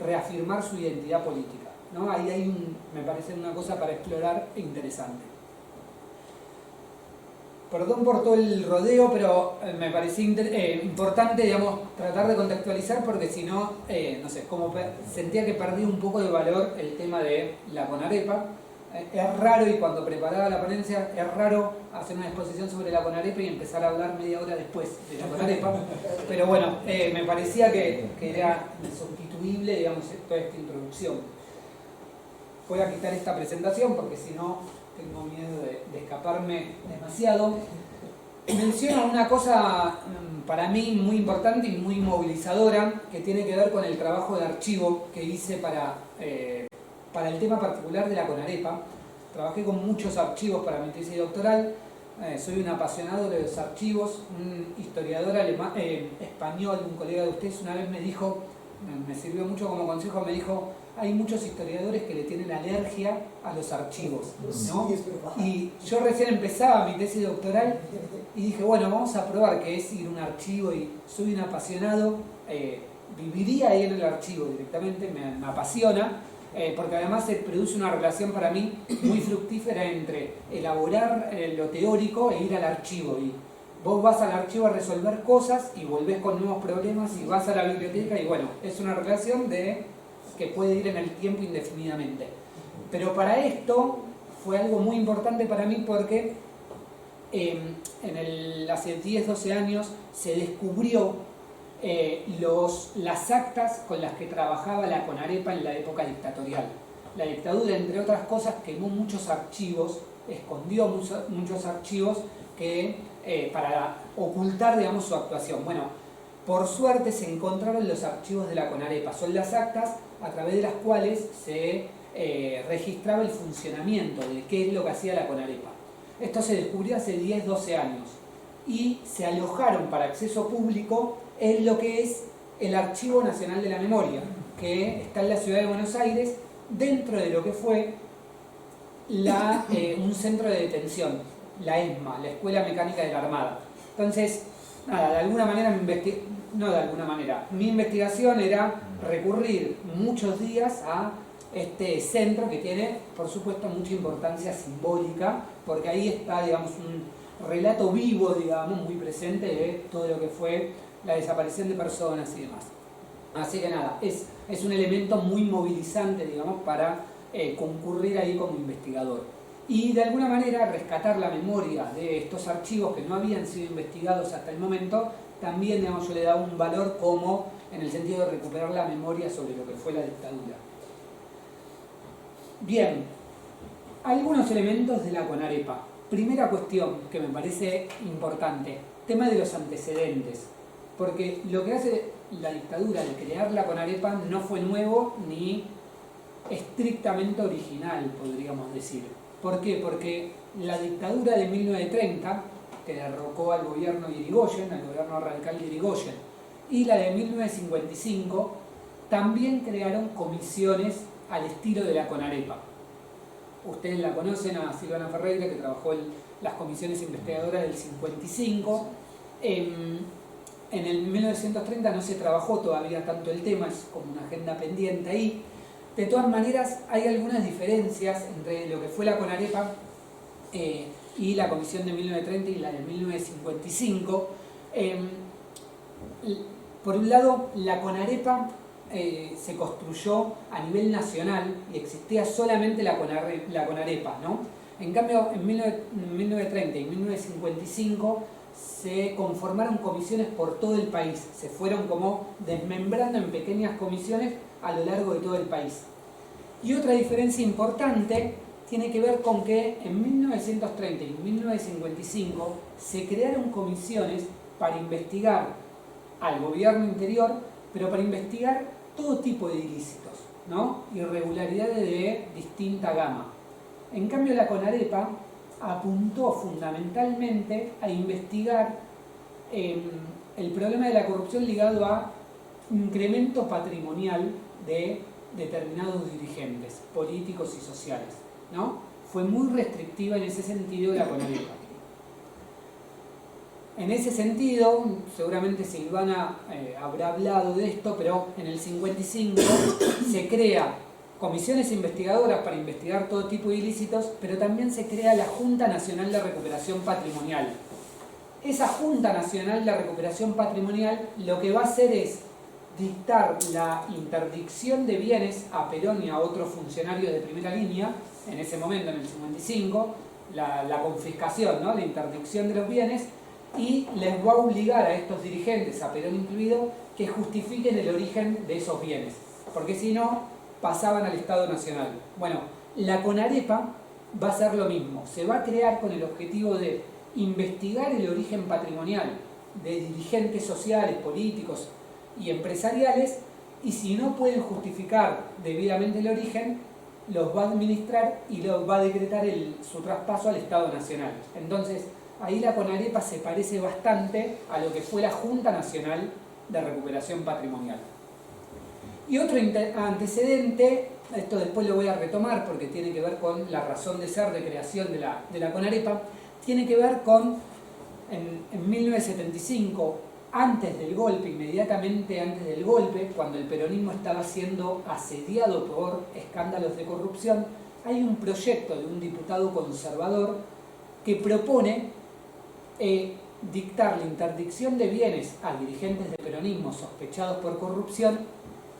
reafirmar su identidad política, ¿no? Ahí hay me parece una cosa para explorar interesante. Perdón por todo el rodeo, pero me parecía importante, digamos, tratar de contextualizar, porque si no, no sé, como sentía que perdí un poco de valor el tema de la CONAREPA. Es raro, y cuando preparaba la ponencia, es raro hacer una exposición sobre la CONAREPA y empezar a hablar media hora después de la CONAREPA, pero bueno, me parecía que era insustituible, digamos, toda esta introducción. Voy a quitar esta presentación porque si no tengo miedo de escaparme demasiado. Menciono una cosa para mí muy importante y muy movilizadora, que tiene que ver con el trabajo de archivo que hice para el tema particular de la CONAREPA. Trabajé con muchos archivos para mi tesis doctoral soy un apasionado de los archivos. Un historiador español, un colega de ustedes, una vez me dijo, me sirvió mucho como consejo, me dijo: hay muchos historiadores que le tienen alergia a los archivos, ¿no? Sí, es verdad. Y yo recién empezaba mi tesis doctoral y dije, bueno, vamos a probar qué es ir a un archivo, y soy un apasionado, viviría ahí en el archivo directamente, me apasiona, porque además se produce una relación para mí muy fructífera entre elaborar lo teórico e ir al archivo. Y vos vas al archivo a resolver cosas y volvés con nuevos problemas, y vas a la biblioteca, y bueno, es una relación que puede ir en el tiempo indefinidamente. Pero para esto fue algo muy importante para mí, porque hace 10, 12 años se descubrió las actas con las que trabajaba la CONAREPA en la época dictatorial. La dictadura, entre otras cosas, quemó muchos archivos, escondió muchos archivos para ocultar, digamos, su actuación. Bueno, por suerte se encontraron los archivos de la CONAREPA. Son las actas a través de las cuales se registraba el funcionamiento de qué es lo que hacía la CONAREPA. Esto se descubrió hace 10, 12 años y se alojaron para acceso público en lo que es el Archivo Nacional de la Memoria, que está en la ciudad de Buenos Aires, dentro de lo que fue un centro de detención, la ESMA, la Escuela Mecánica de la Armada. Entonces, nada, de alguna manera mi investigación era recurrir muchos días a este centro, que tiene, por supuesto, mucha importancia simbólica, porque ahí está, digamos, un relato vivo, digamos, muy presente de todo lo que fue la desaparición de personas y demás. Así que nada, es un elemento muy movilizante, digamos, para concurrir ahí como investigador. Y de alguna manera rescatar la memoria de estos archivos que no habían sido investigados hasta el momento, también, digamos, yo le daba un valor como en el sentido de recuperar la memoria sobre lo que fue la dictadura. Bien, algunos elementos de la CONAREPA. Primera cuestión que me parece importante, tema de los antecedentes. Porque lo que hace la dictadura de crear la CONAREPA no fue nuevo ni estrictamente original, podríamos decir. ¿Por qué? Porque la dictadura de 1930, que derrocó al gobierno de Irigoyen, al gobierno radical de Irigoyen, y la de 1955, también crearon comisiones al estilo de la CONAREPA. Ustedes la conocen, a Silvana Ferreira, que trabajó en las comisiones investigadoras del 55. En el 1930 no se trabajó todavía tanto el tema, es como una agenda pendiente ahí. De todas maneras, hay algunas diferencias entre lo que fue la CONAREPA y la comisión de 1930 y la de 1955. Por un lado, la CONAREPA se construyó a nivel nacional y existía solamente la CONAREPA, ¿no? En cambio, en 1930 y 1955 se conformaron comisiones por todo el país, se fueron como desmembrando en pequeñas comisiones a lo largo de todo el país. Y otra diferencia importante tiene que ver con que en 1930 y 1955 se crearon comisiones para investigar al gobierno interior, pero para investigar todo tipo de ilícitos, ¿no? Irregularidades de distinta gama. En cambio, la CONAREPA apuntó fundamentalmente a investigar el problema de la corrupción ligado a incremento patrimonial de determinados dirigentes políticos y sociales, ¿no? Fue muy restrictiva en ese sentido la CONAREPA. En ese sentido, seguramente Silvana habrá hablado de esto, pero en el 55 se crea comisiones investigadoras para investigar todo tipo de ilícitos, pero también se crea la Junta Nacional de Recuperación Patrimonial. Esa Junta Nacional de Recuperación Patrimonial lo que va a hacer es dictar la interdicción de bienes a Perón y a otros funcionarios de primera línea, en ese momento, en el 55, la confiscación, ¿no? La interdicción de los bienes, y les va a obligar a estos dirigentes, a Perón incluido, que justifiquen el origen de esos bienes, porque si no, pasaban al Estado Nacional. Bueno, la CONAREPA va a hacer lo mismo, se va a crear con el objetivo de investigar el origen patrimonial de dirigentes sociales, políticos y empresariales, y si no pueden justificar debidamente el origen, los va a administrar y los va a decretar su traspaso al Estado Nacional. Entonces, ahí la CONAREPA se parece bastante a lo que fue la Junta Nacional de Recuperación Patrimonial. Y otro antecedente, esto después lo voy a retomar porque tiene que ver con la razón de ser de creación de la CONAREPA, tiene que ver con, en 1975, antes del golpe, inmediatamente antes del golpe, cuando el peronismo estaba siendo asediado por escándalos de corrupción, hay un proyecto de un diputado conservador que propone dictar la interdicción de bienes a dirigentes del peronismo sospechados por corrupción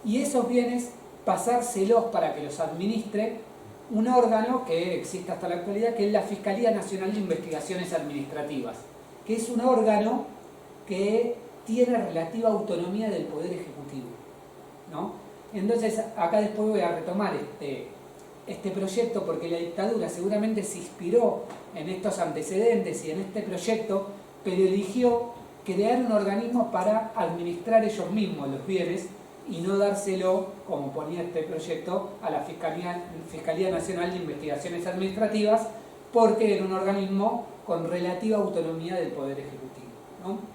y esos bienes pasárselos para que los administre un órgano que existe hasta la actualidad, que es la Fiscalía Nacional de Investigaciones Administrativas, que es un órgano que tiene relativa autonomía del Poder Ejecutivo, ¿no? Entonces, acá después voy a retomar este proyecto porque la dictadura seguramente se inspiró en estos antecedentes y en este proyecto, pero eligió crear un organismo para administrar ellos mismos los bienes y no dárselo, como ponía este proyecto, a la Fiscalía Nacional de Investigaciones Administrativas, porque era un organismo con relativa autonomía del Poder Ejecutivo, ¿no?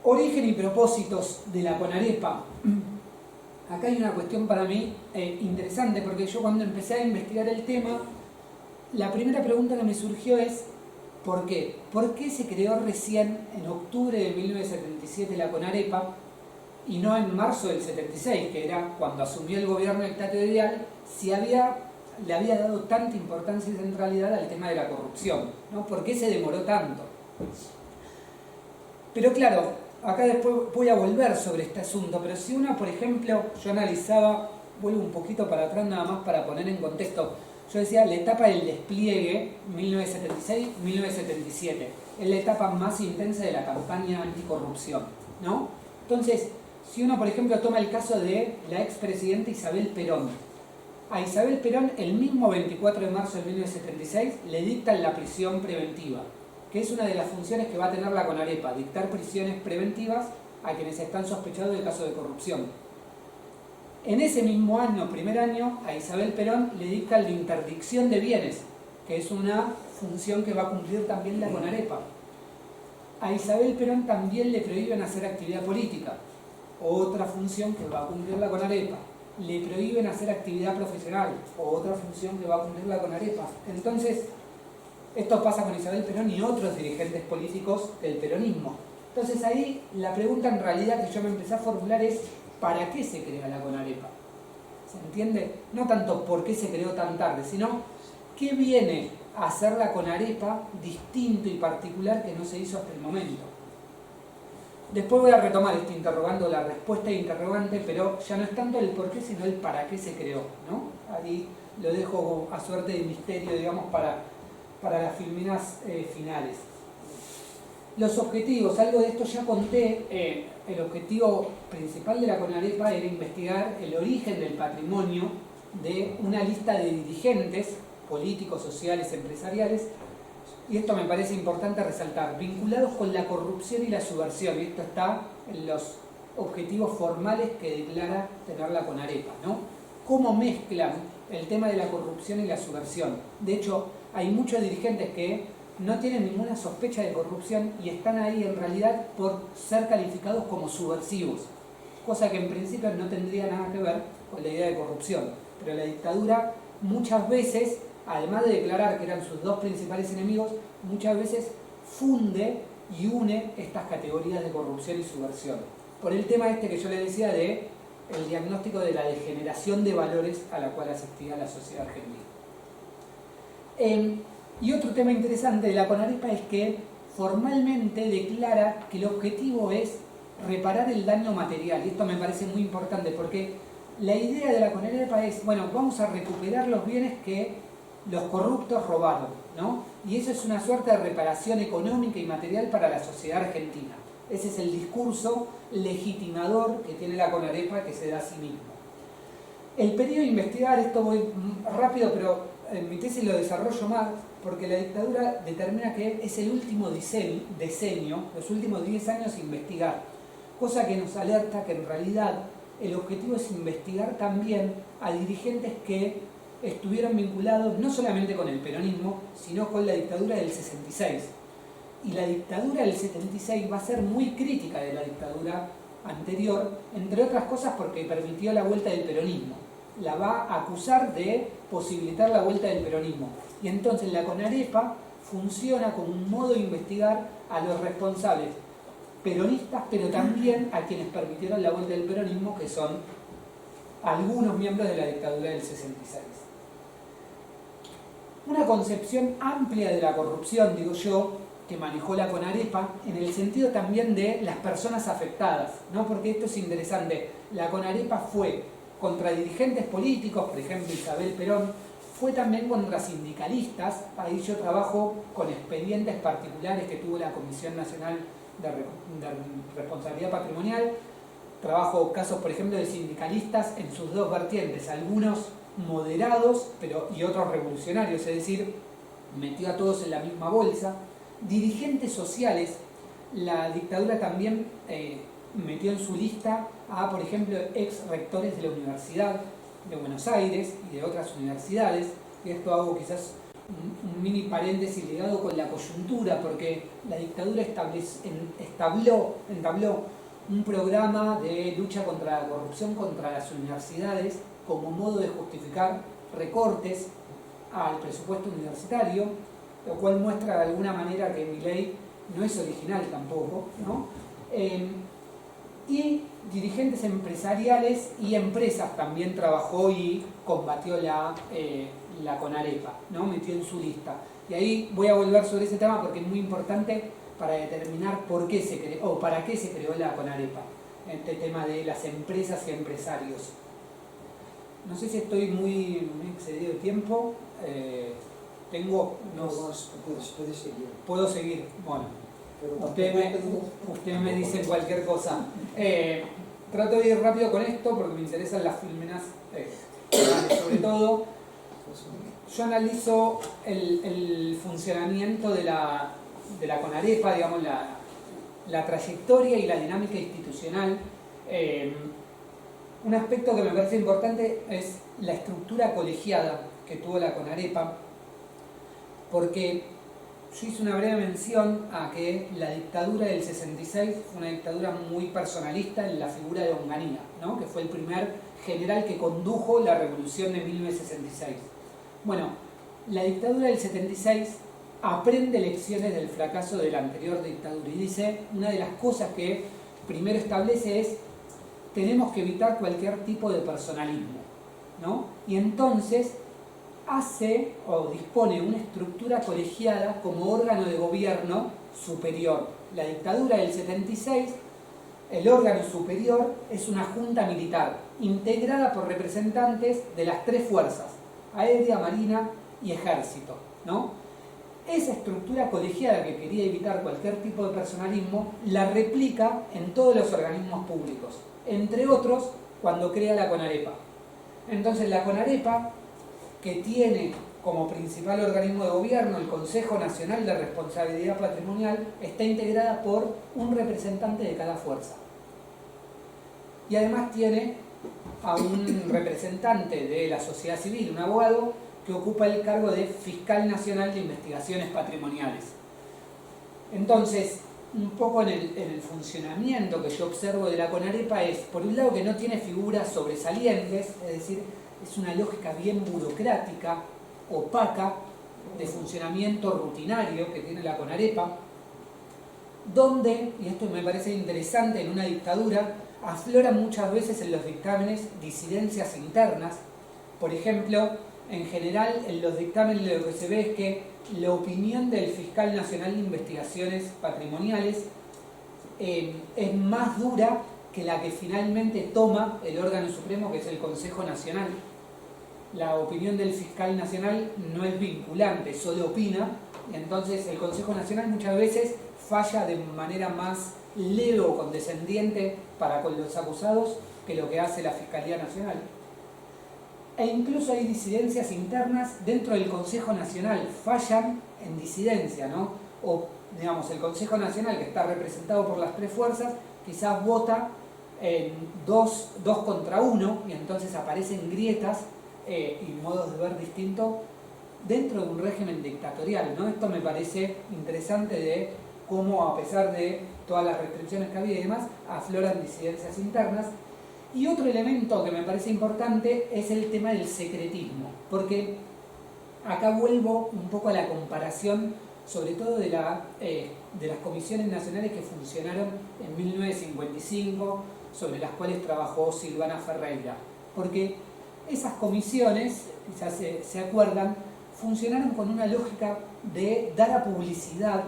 Origen y propósitos de la CONAREPA. Acá hay una cuestión para mí interesante, porque yo cuando empecé a investigar el tema, la primera pregunta que me surgió es ¿por qué? ¿Por qué se creó recién en octubre de 1977 la CONAREPA y no en marzo del 76, que era cuando asumió el gobierno dictatorial, si le había dado tanta importancia y centralidad al tema de la corrupción, ¿no? ¿Por qué se demoró tanto? Pero claro, acá después voy a volver sobre este asunto, pero si uno, por ejemplo, yo analizaba, vuelvo un poquito para atrás nada más para poner en contexto, yo decía la etapa del despliegue 1976-1977, es la etapa más intensa de la campaña anticorrupción, ¿no? Entonces, si uno, por ejemplo, toma el caso de la expresidenta Isabel Perón, a Isabel Perón el mismo 24 de marzo de 1976 le dictan la prisión preventiva, que es una de las funciones que va a tener la CONAREPA, dictar prisiones preventivas a quienes están sospechados de caso de corrupción. En ese mismo año, primer año, a Isabel Perón le dictan la interdicción de bienes, que es una función que va a cumplir también la CONAREPA. A Isabel Perón también le prohíben hacer actividad política, otra función que va a cumplir la CONAREPA. Le prohíben hacer actividad profesional, otra función que va a cumplir la CONAREPA. Entonces, esto pasa con Isabel Perón y otros dirigentes políticos del peronismo. Entonces ahí la pregunta en realidad que yo me empecé a formular es ¿para qué se crea la CONAREPA? ¿Se entiende? No tanto por qué se creó tan tarde, sino ¿qué viene a hacer la CONAREPA distinto y particular que no se hizo hasta el momento? Después voy a retomar interrogando la respuesta de interrogante, pero ya no es tanto el por qué, sino el para qué se creó, ¿no? Ahí lo dejo a suerte de misterio, digamos, para las filminas finales. Los objetivos, algo de esto ya conté, el objetivo principal de la CONAREPA era investigar el origen del patrimonio de una lista de dirigentes políticos, sociales, empresariales, y esto me parece importante resaltar, vinculados con la corrupción y la subversión, y esto está en los objetivos formales que declara tener la CONAREPA, ¿no? ¿Cómo mezclan el tema de la corrupción y la subversión? De hecho, hay muchos dirigentes que no tienen ninguna sospecha de corrupción y están ahí en realidad por ser calificados como subversivos, cosa que en principio no tendría nada que ver con la idea de corrupción. Pero la dictadura muchas veces, además de declarar que eran sus dos principales enemigos, muchas veces funde y une estas categorías de corrupción y subversión. Por el tema este que yo le decía de el diagnóstico de la degeneración de valores a la cual asistía la sociedad argentina. Y otro tema interesante de la CONAREPA es que formalmente declara que el objetivo es reparar el daño material, y esto me parece muy importante porque la idea de la CONAREPA es, bueno, vamos a recuperar los bienes que los corruptos robaron, ¿no? Y eso es una suerte de reparación económica y material para la sociedad argentina. Ese es el discurso legitimador que tiene la CONAREPA, que se da a sí mismo. El periodo de investigar, esto voy rápido, pero en mi tesis lo desarrollo más, porque la dictadura determina que es el último decenio, los últimos 10 años investigar, cosa que nos alerta que en realidad el objetivo es investigar también a dirigentes que estuvieron vinculados no solamente con el peronismo, sino con la dictadura del 66. Y la dictadura del 76 va a ser muy crítica de la dictadura anterior, entre otras cosas porque permitió la vuelta del peronismo. La va a acusar de posibilitar la vuelta del peronismo. Y entonces la CONAREPA funciona como un modo de investigar a los responsables peronistas, pero también a quienes permitieron la vuelta del peronismo, que son algunos miembros de la dictadura del 66. Una concepción amplia de la corrupción, digo yo, que manejó la CONAREPA, en el sentido también de las personas afectadas, ¿no? Porque esto es interesante. La CONAREPA fue contra dirigentes políticos, por ejemplo Isabel Perón, fue también contra sindicalistas. Ahí yo trabajo con expedientes particulares que tuvo la Comisión Nacional de Responsabilidad Patrimonial. Trabajo casos, por ejemplo, de sindicalistas en sus dos vertientes, algunos moderados y otros revolucionarios, es decir, metió a todos en la misma bolsa. Dirigentes sociales, la dictadura también metió en su lista a, por ejemplo, ex rectores de la Universidad de Buenos Aires y de otras universidades. Y esto hago quizás un mini paréntesis ligado con la coyuntura, porque la dictadura entabló un programa de lucha contra la corrupción contra las universidades como modo de justificar recortes al presupuesto universitario, lo cual muestra de alguna manera que Milei no es original tampoco, ¿no? Y dirigentes empresariales y empresas también trabajó y combatió la CONAREPA, ¿no? Metió en su lista. Y ahí voy a volver sobre ese tema porque es muy importante para determinar por qué se creó, o para qué se creó la CONAREPA, este tema de las empresas y empresarios. No sé si estoy muy excedido de tiempo. Tengo unos... Puedes seguir. ¿Puedo seguir? Bueno, usted me dice cualquier cosa. Trato de ir rápido con esto porque me interesan las filmenas. Sobre todo, yo analizo el funcionamiento de la CONAREPA, digamos, la trayectoria y la dinámica institucional. Un aspecto que me parece importante es la estructura colegiada que tuvo la CONAREPA, porque yo hice una breve mención a que la dictadura del 66 fue una dictadura muy personalista en la figura de Onganía, ¿no? Que fue el primer general que condujo la revolución de 1966. Bueno, la dictadura del 76 aprende lecciones del fracaso de la anterior dictadura y dice, una de las cosas que primero establece es, tenemos que evitar cualquier tipo de personalismo, ¿no? Y entonces hace o dispone una estructura colegiada como órgano de gobierno superior. La dictadura del 76, el órgano superior es una junta militar integrada por representantes de las tres fuerzas, aérea, marina y ejército, ¿no? Esa estructura colegiada que quería evitar cualquier tipo de personalismo la replica en todos los organismos públicos, entre otros cuando crea la CONAREPA. Entonces la CONAREPA, que tiene como principal organismo de gobierno el Consejo Nacional de Responsabilidad Patrimonial, está integrada por un representante de cada fuerza. Y además tiene a un representante de la sociedad civil, un abogado, que ocupa el cargo de Fiscal Nacional de Investigaciones Patrimoniales. Entonces, un poco en el funcionamiento que yo observo de la CONAREPA es, por un lado, que no tiene figuras sobresalientes, es decir, es una lógica bien burocrática, opaca, de funcionamiento rutinario que tiene la CONAREPA, donde, y esto me parece interesante en una dictadura, afloran muchas veces en los dictámenes disidencias internas. Por ejemplo, en general en los dictámenes lo que se ve es que la opinión del Fiscal Nacional de Investigaciones Patrimoniales es más dura que la que finalmente toma el órgano supremo, que es el Consejo Nacional. La opinión del Fiscal Nacional no es vinculante, solo opina, y entonces el Consejo Nacional muchas veces falla de manera más leve o condescendiente para con los acusados que lo que hace la Fiscalía Nacional. E incluso hay disidencias internas dentro del Consejo Nacional, fallan en disidencia, ¿no? O, digamos, el Consejo Nacional, que está representado por las tres fuerzas, quizás vota en 2 contra 1, y entonces aparecen grietas y modos de ver distintos dentro de un régimen dictatorial, ¿no? Esto me parece interesante de cómo, a pesar de todas las restricciones que había y demás, afloran disidencias internas. Y otro elemento que me parece importante es el tema del secretismo, porque acá vuelvo un poco a la comparación, sobre todo de las comisiones nacionales que funcionaron en 1955, sobre las cuales trabajó Silvana Ferreira, porque esas comisiones, quizás se acuerdan, funcionaron con una lógica de dar a publicidad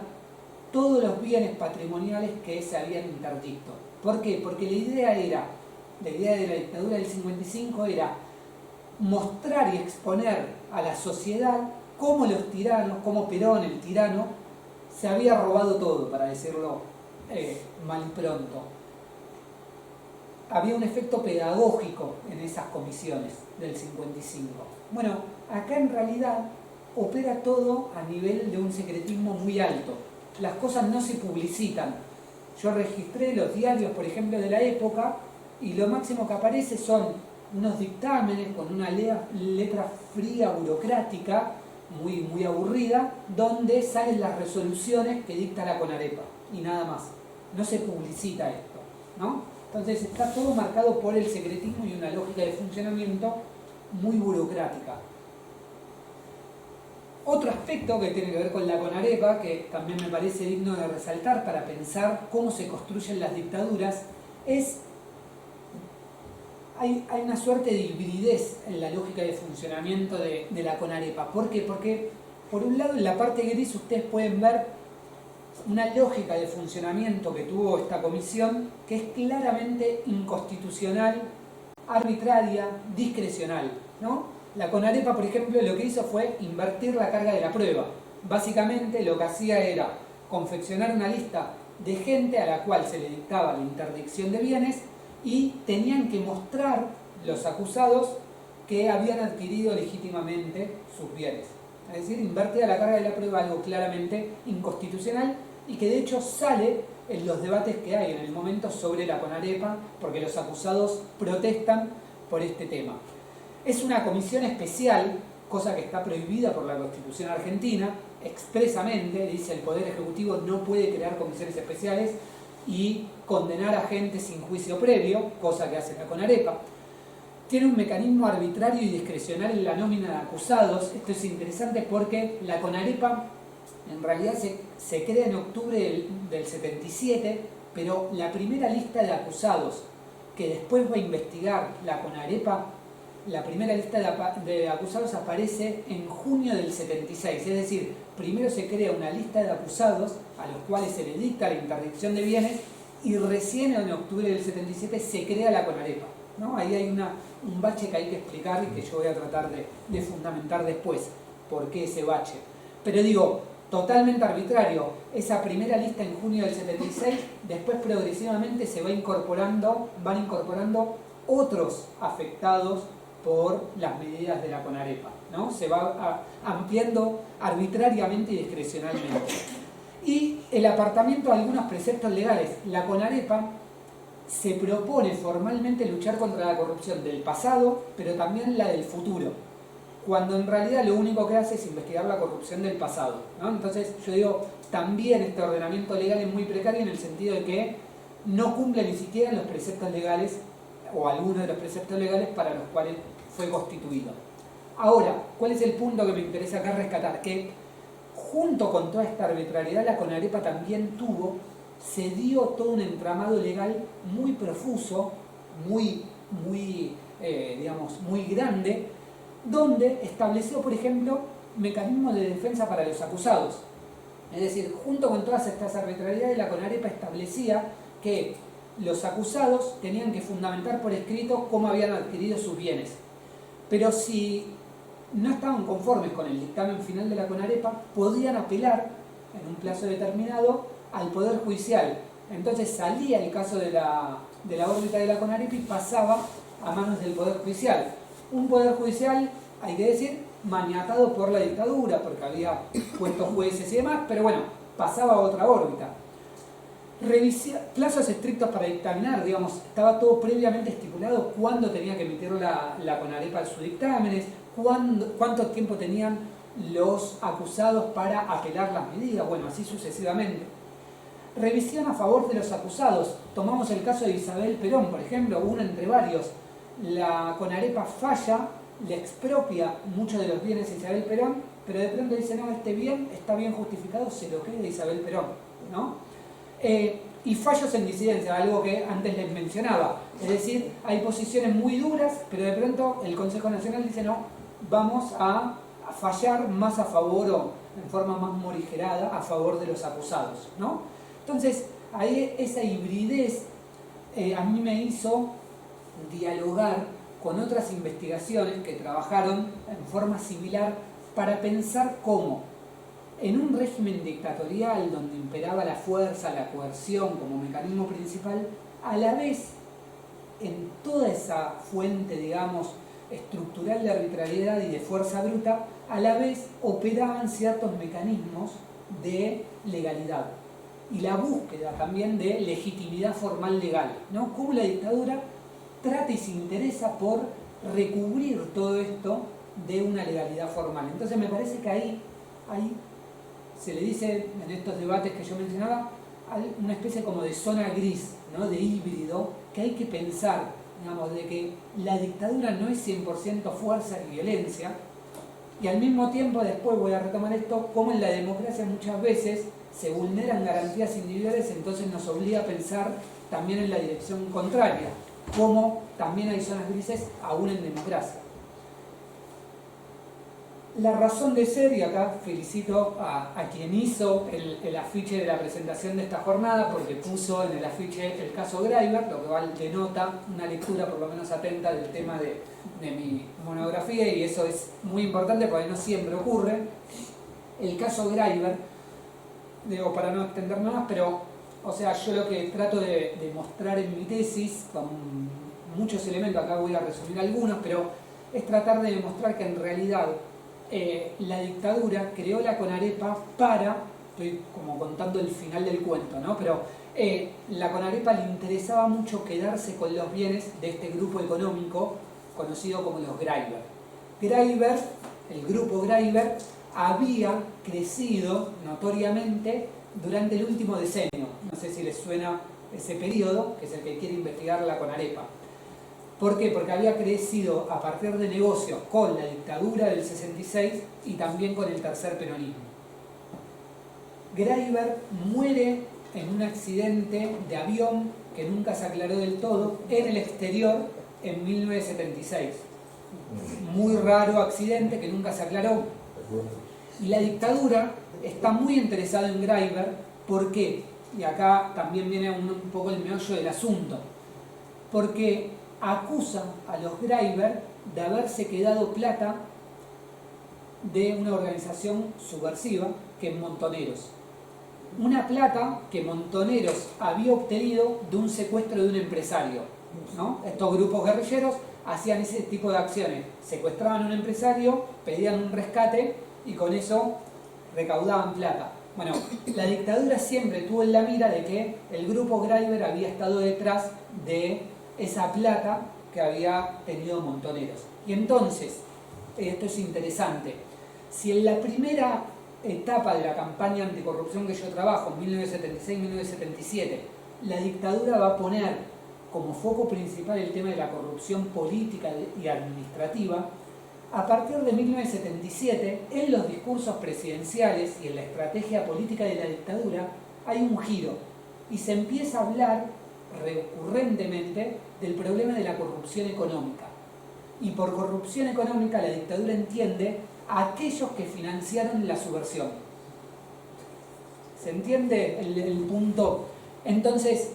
todos los bienes patrimoniales que se habían interdicto. ¿Por qué? Porque la idea de la dictadura del 55 era mostrar y exponer a la sociedad cómo los tiranos, cómo Perón, el tirano, se había robado todo, para decirlo mal y pronto. Había un efecto pedagógico en esas comisiones del 55. Bueno, acá en realidad opera todo a nivel de un secretismo muy alto. Las cosas no se publicitan. Yo registré los diarios, por ejemplo, de la época, y lo máximo que aparece son unos dictámenes con una letra fría, burocrática, muy aburrida, donde salen las resoluciones que dicta la CONAREPA, y nada más. No se publicita esto, ¿no? Entonces está todo marcado por el secretismo y una lógica de funcionamiento muy burocrática. Otro aspecto que tiene que ver con la CONAREPA, que también me parece digno de resaltar para pensar cómo se construyen las dictaduras, es hay una suerte de hibridez en la lógica de funcionamiento de la CONAREPA. ¿Por qué? Porque por un lado en la parte gris ustedes pueden ver una lógica de funcionamiento que tuvo esta comisión que es claramente inconstitucional, arbitraria, discrecional, ¿no? La CONAREPA, por ejemplo, lo que hizo fue invertir la carga de la prueba. Básicamente lo que hacía era confeccionar una lista de gente a la cual se le dictaba la interdicción de bienes y tenían que mostrar los acusados que habían adquirido legítimamente sus bienes. Es decir, invertía la carga de la prueba, algo claramente inconstitucional y que de hecho sale en los debates que hay en el momento sobre la CONAREPA, porque los acusados protestan por este tema. Es una comisión especial, cosa que está prohibida por la Constitución argentina, expresamente dice el Poder Ejecutivo no puede crear comisiones especiales y condenar a gente sin juicio previo, cosa que hace la CONAREPA. Tiene un mecanismo arbitrario y discrecional en la nómina de acusados. Esto es interesante porque la CONAREPA en realidad se crea en octubre del 77, pero la primera lista de acusados que después va a investigar la CONAREPA, la primera lista de acusados aparece en junio del 76, es decir, primero se crea una lista de acusados a los cuales se le dicta la interdicción de bienes y recién en octubre del 77 se crea la CONAREPA, ¿no? Ahí hay un bache que hay que explicar y que yo voy a tratar de fundamentar después, por qué ese bache. Pero digo, totalmente arbitrario, esa primera lista en junio del 76, después progresivamente se van incorporando otros afectados por las medidas de la CONAREPA, ¿no? Se va ampliando arbitrariamente y discrecionalmente. Y el apartamiento de algunos preceptos legales. La CONAREPA se propone formalmente luchar contra la corrupción del pasado, pero también la del futuro, cuando en realidad lo único que hace es investigar la corrupción del pasado, ¿no? Entonces yo digo, también este ordenamiento legal es muy precario en el sentido de que no cumple ni siquiera los preceptos legales o algunos de los preceptos legales para los cuales fue constituido. Ahora, ¿cuál es el punto que me interesa acá rescatar? Que junto con toda esta arbitrariedad la CONAREPA también se dio todo un entramado legal muy profuso, muy grande, donde estableció, por ejemplo, mecanismos de defensa para los acusados. Es decir, junto con todas estas arbitrariedades, la CONAREPA establecía que los acusados tenían que fundamentar por escrito cómo habían adquirido sus bienes. Pero si no estaban conformes con el dictamen final de la CONAREPA, podían apelar en un plazo determinado al Poder Judicial. Entonces salía el caso de la órbita de la CONAREPA y pasaba a manos del Poder Judicial. Un Poder Judicial, hay que decir, maniatado por la dictadura, porque había puestos jueces y demás, pero bueno, pasaba a otra órbita. Plazos estrictos para dictaminar, digamos, estaba todo previamente estipulado cuándo tenía que emitir la CONAREPA sus dictámenes, cuánto tiempo tenían los acusados para apelar las medidas, bueno, así sucesivamente. Revisión a favor de los acusados. Tomamos el caso de Isabel Perón, por ejemplo, uno entre varios. La CONAREPA falla, le expropia muchos de los bienes a Isabel Perón, pero de pronto dice, no, este bien está bien justificado, se lo queda Isabel Perón, ¿no? Y fallos en disidencia, algo que antes les mencionaba. Es decir, hay posiciones muy duras, pero de pronto el Consejo Nacional dice, no, vamos a fallar más a favor o en forma más morigerada a favor de los acusados, ¿no? Entonces, ahí esa hibridez a mí me hizo dialogar con otras investigaciones que trabajaron en forma similar para pensar cómo en un régimen dictatorial donde imperaba la fuerza, la coerción como mecanismo principal, a la vez en toda esa fuente, digamos, estructural de arbitrariedad y de fuerza bruta, a la vez operaban ciertos mecanismos de legalidad y la búsqueda también de legitimidad formal legal, ¿no? Cómo la dictadura trata y se interesa por recubrir todo esto de una legalidad formal. Entonces me parece que ahí se le dice en estos debates que yo mencionaba, una especie como de zona gris, ¿no? De híbrido, que hay que pensar, digamos, de que la dictadura no es 100% fuerza y violencia, y al mismo tiempo, después voy a retomar esto, como en la democracia muchas veces se vulneran garantías individuales, entonces nos obliga a pensar también en la dirección contraria, como también hay zonas grises aún en democracia. La razón de ser, y acá felicito a quien hizo el afiche de la presentación de esta jornada, porque puso en el afiche el caso Greiber, lo que denota una lectura por lo menos atenta del tema de mi monografía, y eso es muy importante porque no siempre ocurre. El caso Greiber, digo, para no extenderme más, pero, o sea, yo lo que trato de mostrar en mi tesis, con muchos elementos, acá voy a resumir algunos, pero es tratar de demostrar que en realidad la dictadura creó la CONAREPA para, estoy como contando el final del cuento, ¿no? Pero la CONAREPA le interesaba mucho quedarse con los bienes de este grupo económico conocido como los Greiber. Greiber, el grupo Greiber, había crecido notoriamente durante el último decenio. No sé si les suena ese periodo, que es el que quiere investigar la CONAREPA. ¿Por qué? Porque había crecido a partir de negocios con la dictadura del 66 y también con el tercer peronismo. Greiber muere en un accidente de avión que nunca se aclaró del todo en el exterior en 1976. Muy raro accidente que nunca se aclaró. Y la dictadura está muy interesada en Greiber. ¿Por qué? Y acá también viene un poco el meollo del asunto. Porque acusa a los Greiber de haberse quedado plata de una organización subversiva que es Montoneros. Una plata que Montoneros había obtenido de un secuestro de un empresario, ¿no? Estos grupos guerrilleros hacían ese tipo de acciones. Secuestraban a un empresario, pedían un rescate y con eso recaudaban plata. Bueno, la dictadura siempre tuvo en la mira de que el grupo Greiber había estado detrás de esa plata que había tenido Montoneros. Y entonces, esto es interesante, si en la primera etapa de la campaña anticorrupción que yo trabajo, en 1976-1977, la dictadura va a poner como foco principal el tema de la corrupción política y administrativa, a partir de 1977, en los discursos presidenciales y en la estrategia política de la dictadura, hay un giro y se empieza a hablar recurrentemente del problema de la corrupción económica. Y por corrupción económica la dictadura entiende a aquellos que financiaron la subversión. ¿Se entiende el punto? Entonces,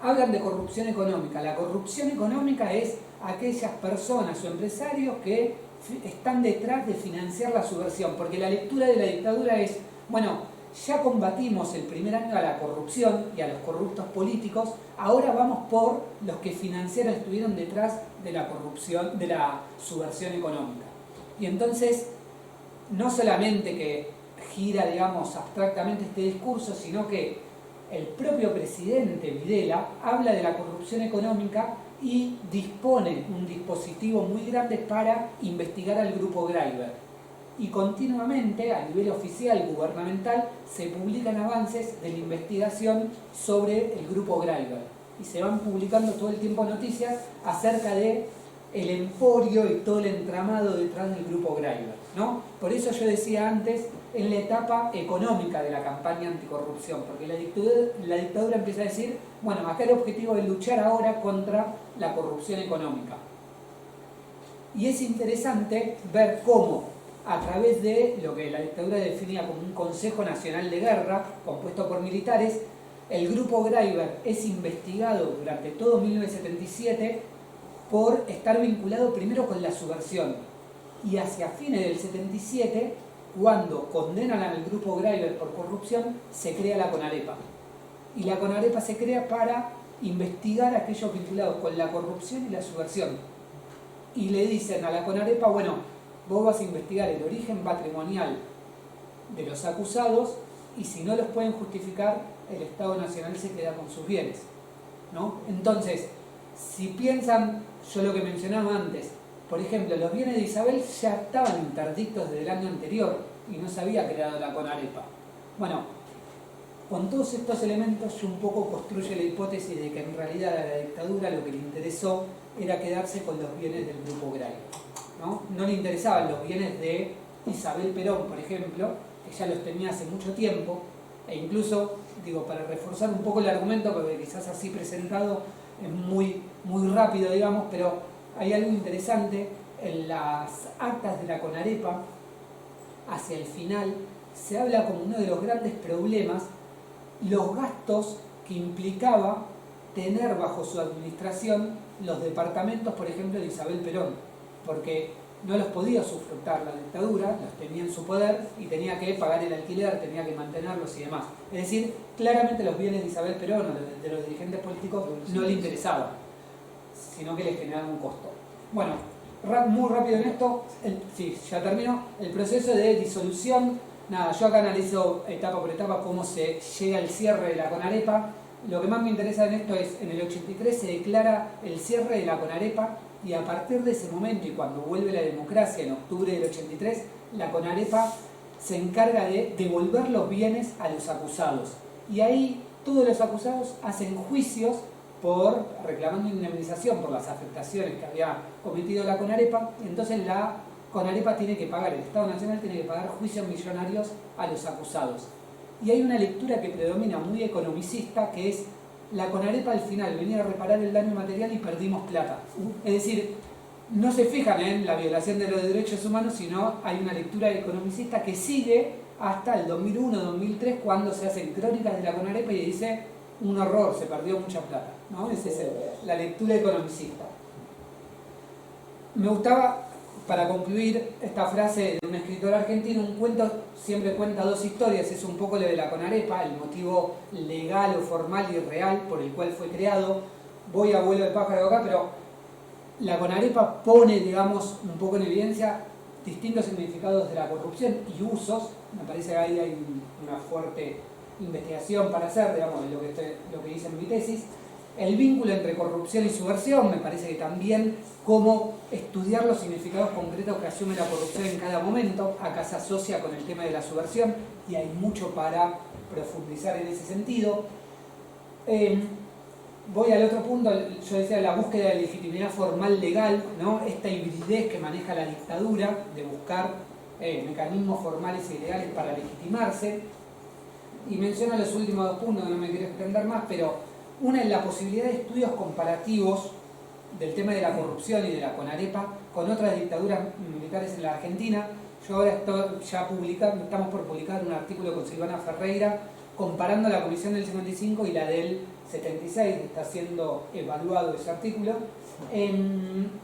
hablan de corrupción económica. La corrupción económica es aquellas personas o empresarios que están detrás de financiar la subversión, porque la lectura de la dictadura es, bueno, ya combatimos el primer año a la corrupción y a los corruptos políticos, ahora vamos por los que financiaron, estuvieron detrás de la corrupción, de la subversión económica. Y entonces, no solamente que gira, digamos, abstractamente este discurso, sino que el propio presidente Videla habla de la corrupción económica y dispone un dispositivo muy grande para investigar al grupo Greiber. Y continuamente, a nivel oficial, gubernamental, se publican avances de la investigación sobre el grupo Greiber. Y se van publicando todo el tiempo noticias acerca de el emporio y todo el entramado detrás del grupo Greiber, ¿no? Por eso yo decía antes, en la etapa económica de la campaña anticorrupción, porque la dictadura empieza a decir, bueno, acá el objetivo es luchar ahora contra la corrupción económica. Y es interesante ver cómo, a través de lo que la dictadura definía como un Consejo Nacional de Guerra, compuesto por militares, el grupo Greiber es investigado durante todo 1977 por estar vinculado primero con la subversión. Y hacia fines del 77, cuando condenan al grupo Greiber por corrupción, se crea la CONAREPA. Y la CONAREPA se crea para investigar a aquellos vinculados con la corrupción y la subversión. Y le dicen a la CONAREPA, bueno, vos vas a investigar el origen patrimonial de los acusados y si no los pueden justificar, el Estado Nacional se queda con sus bienes, ¿no? Entonces, si piensan, yo lo que mencionaba antes, por ejemplo, los bienes de Isabel ya estaban interdictos desde el año anterior y no se había creado la CONAREPA. Bueno, con todos estos elementos yo un poco construyo la hipótesis de que en realidad a la dictadura lo que le interesó era quedarse con los bienes del grupo Greiber, ¿no? No le interesaban los bienes de Isabel Perón, por ejemplo, que ya los tenía hace mucho tiempo, e incluso, digo, para reforzar un poco el argumento, porque quizás así presentado es muy rápido, digamos, pero hay algo interesante, en las actas de la CONAREPA, hacia el final, se habla como uno de los grandes problemas los gastos que implicaba tener bajo su administración los departamentos, por ejemplo, de Isabel Perón, porque no los podía usufructar la dictadura, los tenía en su poder y tenía que pagar el alquiler, tenía que mantenerlos y demás. Es decir, claramente los bienes de Isabel Perón o de los dirigentes políticos no le interesaban, sino que le generaban un costo. Bueno, muy rápido en esto, sí, ya termino, el proceso de disolución. Nada, yo acá analizo etapa por etapa cómo se llega al cierre de la CONAREPA. Lo que más me interesa en esto es, en el 83 se declara el cierre de la CONAREPA y a partir de ese momento y cuando vuelve la democracia en octubre del 83, la CONAREPA se encarga de devolver los bienes a los acusados. Y ahí todos los acusados hacen juicios por reclamando indemnización por las afectaciones que había cometido la CONAREPA. Entonces la CONAREPA tiene que pagar, el Estado Nacional tiene que pagar juicios millonarios a los acusados. Y hay una lectura que predomina muy economicista, que es la CONAREPA al final venía a reparar el daño material y perdimos plata. Es decir, no se fijan en la violación de los derechos humanos, sino hay una lectura economicista que sigue hasta el 2001-2003, cuando se hacen crónicas de la CONAREPA y dice un horror, se perdió mucha plata, ¿no? Esa es la lectura economicista. Me gustaba, para concluir, esta frase de un escritor argentino, un cuento siempre cuenta dos historias, es un poco lo de la CONAREPA, el motivo legal o formal y real por el cual fue creado. Voy a vuelo de pájaro acá, pero la CONAREPA pone, digamos, un poco en evidencia distintos significados de la corrupción y usos. Me parece que ahí hay una fuerte investigación para hacer, digamos, de lo que dice en mi tesis. El vínculo entre corrupción y subversión, me parece que también cómo estudiar los significados concretos que asume la corrupción en cada momento. Acá se asocia con el tema de la subversión y hay mucho para profundizar en ese sentido. Voy al otro punto, yo decía la búsqueda de legitimidad formal legal, ¿no? Esta hibridez que maneja la dictadura de buscar mecanismos formales y legales para legitimarse. Y menciono los últimos dos puntos, que no me quiero extender más, pero una es la posibilidad de estudios comparativos del tema de la corrupción y de la CONAREPA con otras dictaduras militares en la Argentina. Yo ahora estamos por publicar un artículo con Silvana Ferreira comparando la comisión del 55 y la del 76, está siendo evaluado ese artículo.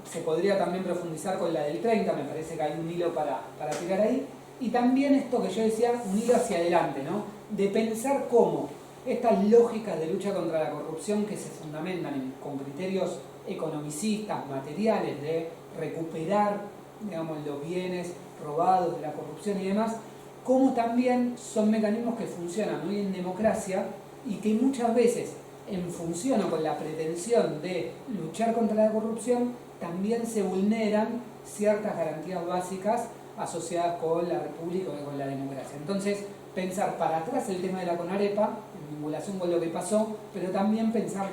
Se podría también profundizar con la del 30, me parece que hay un hilo para tirar ahí. Y también esto que yo decía, un hilo hacia adelante, ¿no? De pensar cómo estas lógicas de lucha contra la corrupción que se fundamentan con criterios economicistas, materiales, de recuperar, digamos, los bienes robados de la corrupción y demás, como también son mecanismos que funcionan muy en democracia y que muchas veces, en función o con la pretensión de luchar contra la corrupción, también se vulneran ciertas garantías básicas asociadas con la república o con la democracia. Entonces, pensar para atrás el tema de la CONAREPA, en vinculación con lo que pasó, pero también pensar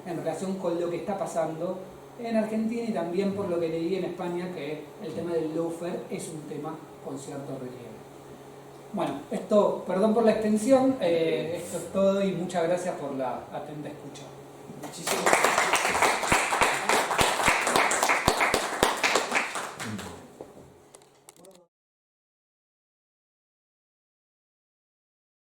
en relación con lo que está pasando en Argentina y también por lo que leí en España, que el tema del lawfare es un tema con cierto relieve. Bueno, esto, perdón por la extensión, esto es todo y muchas gracias por la atenta escucha. Muchísimas gracias.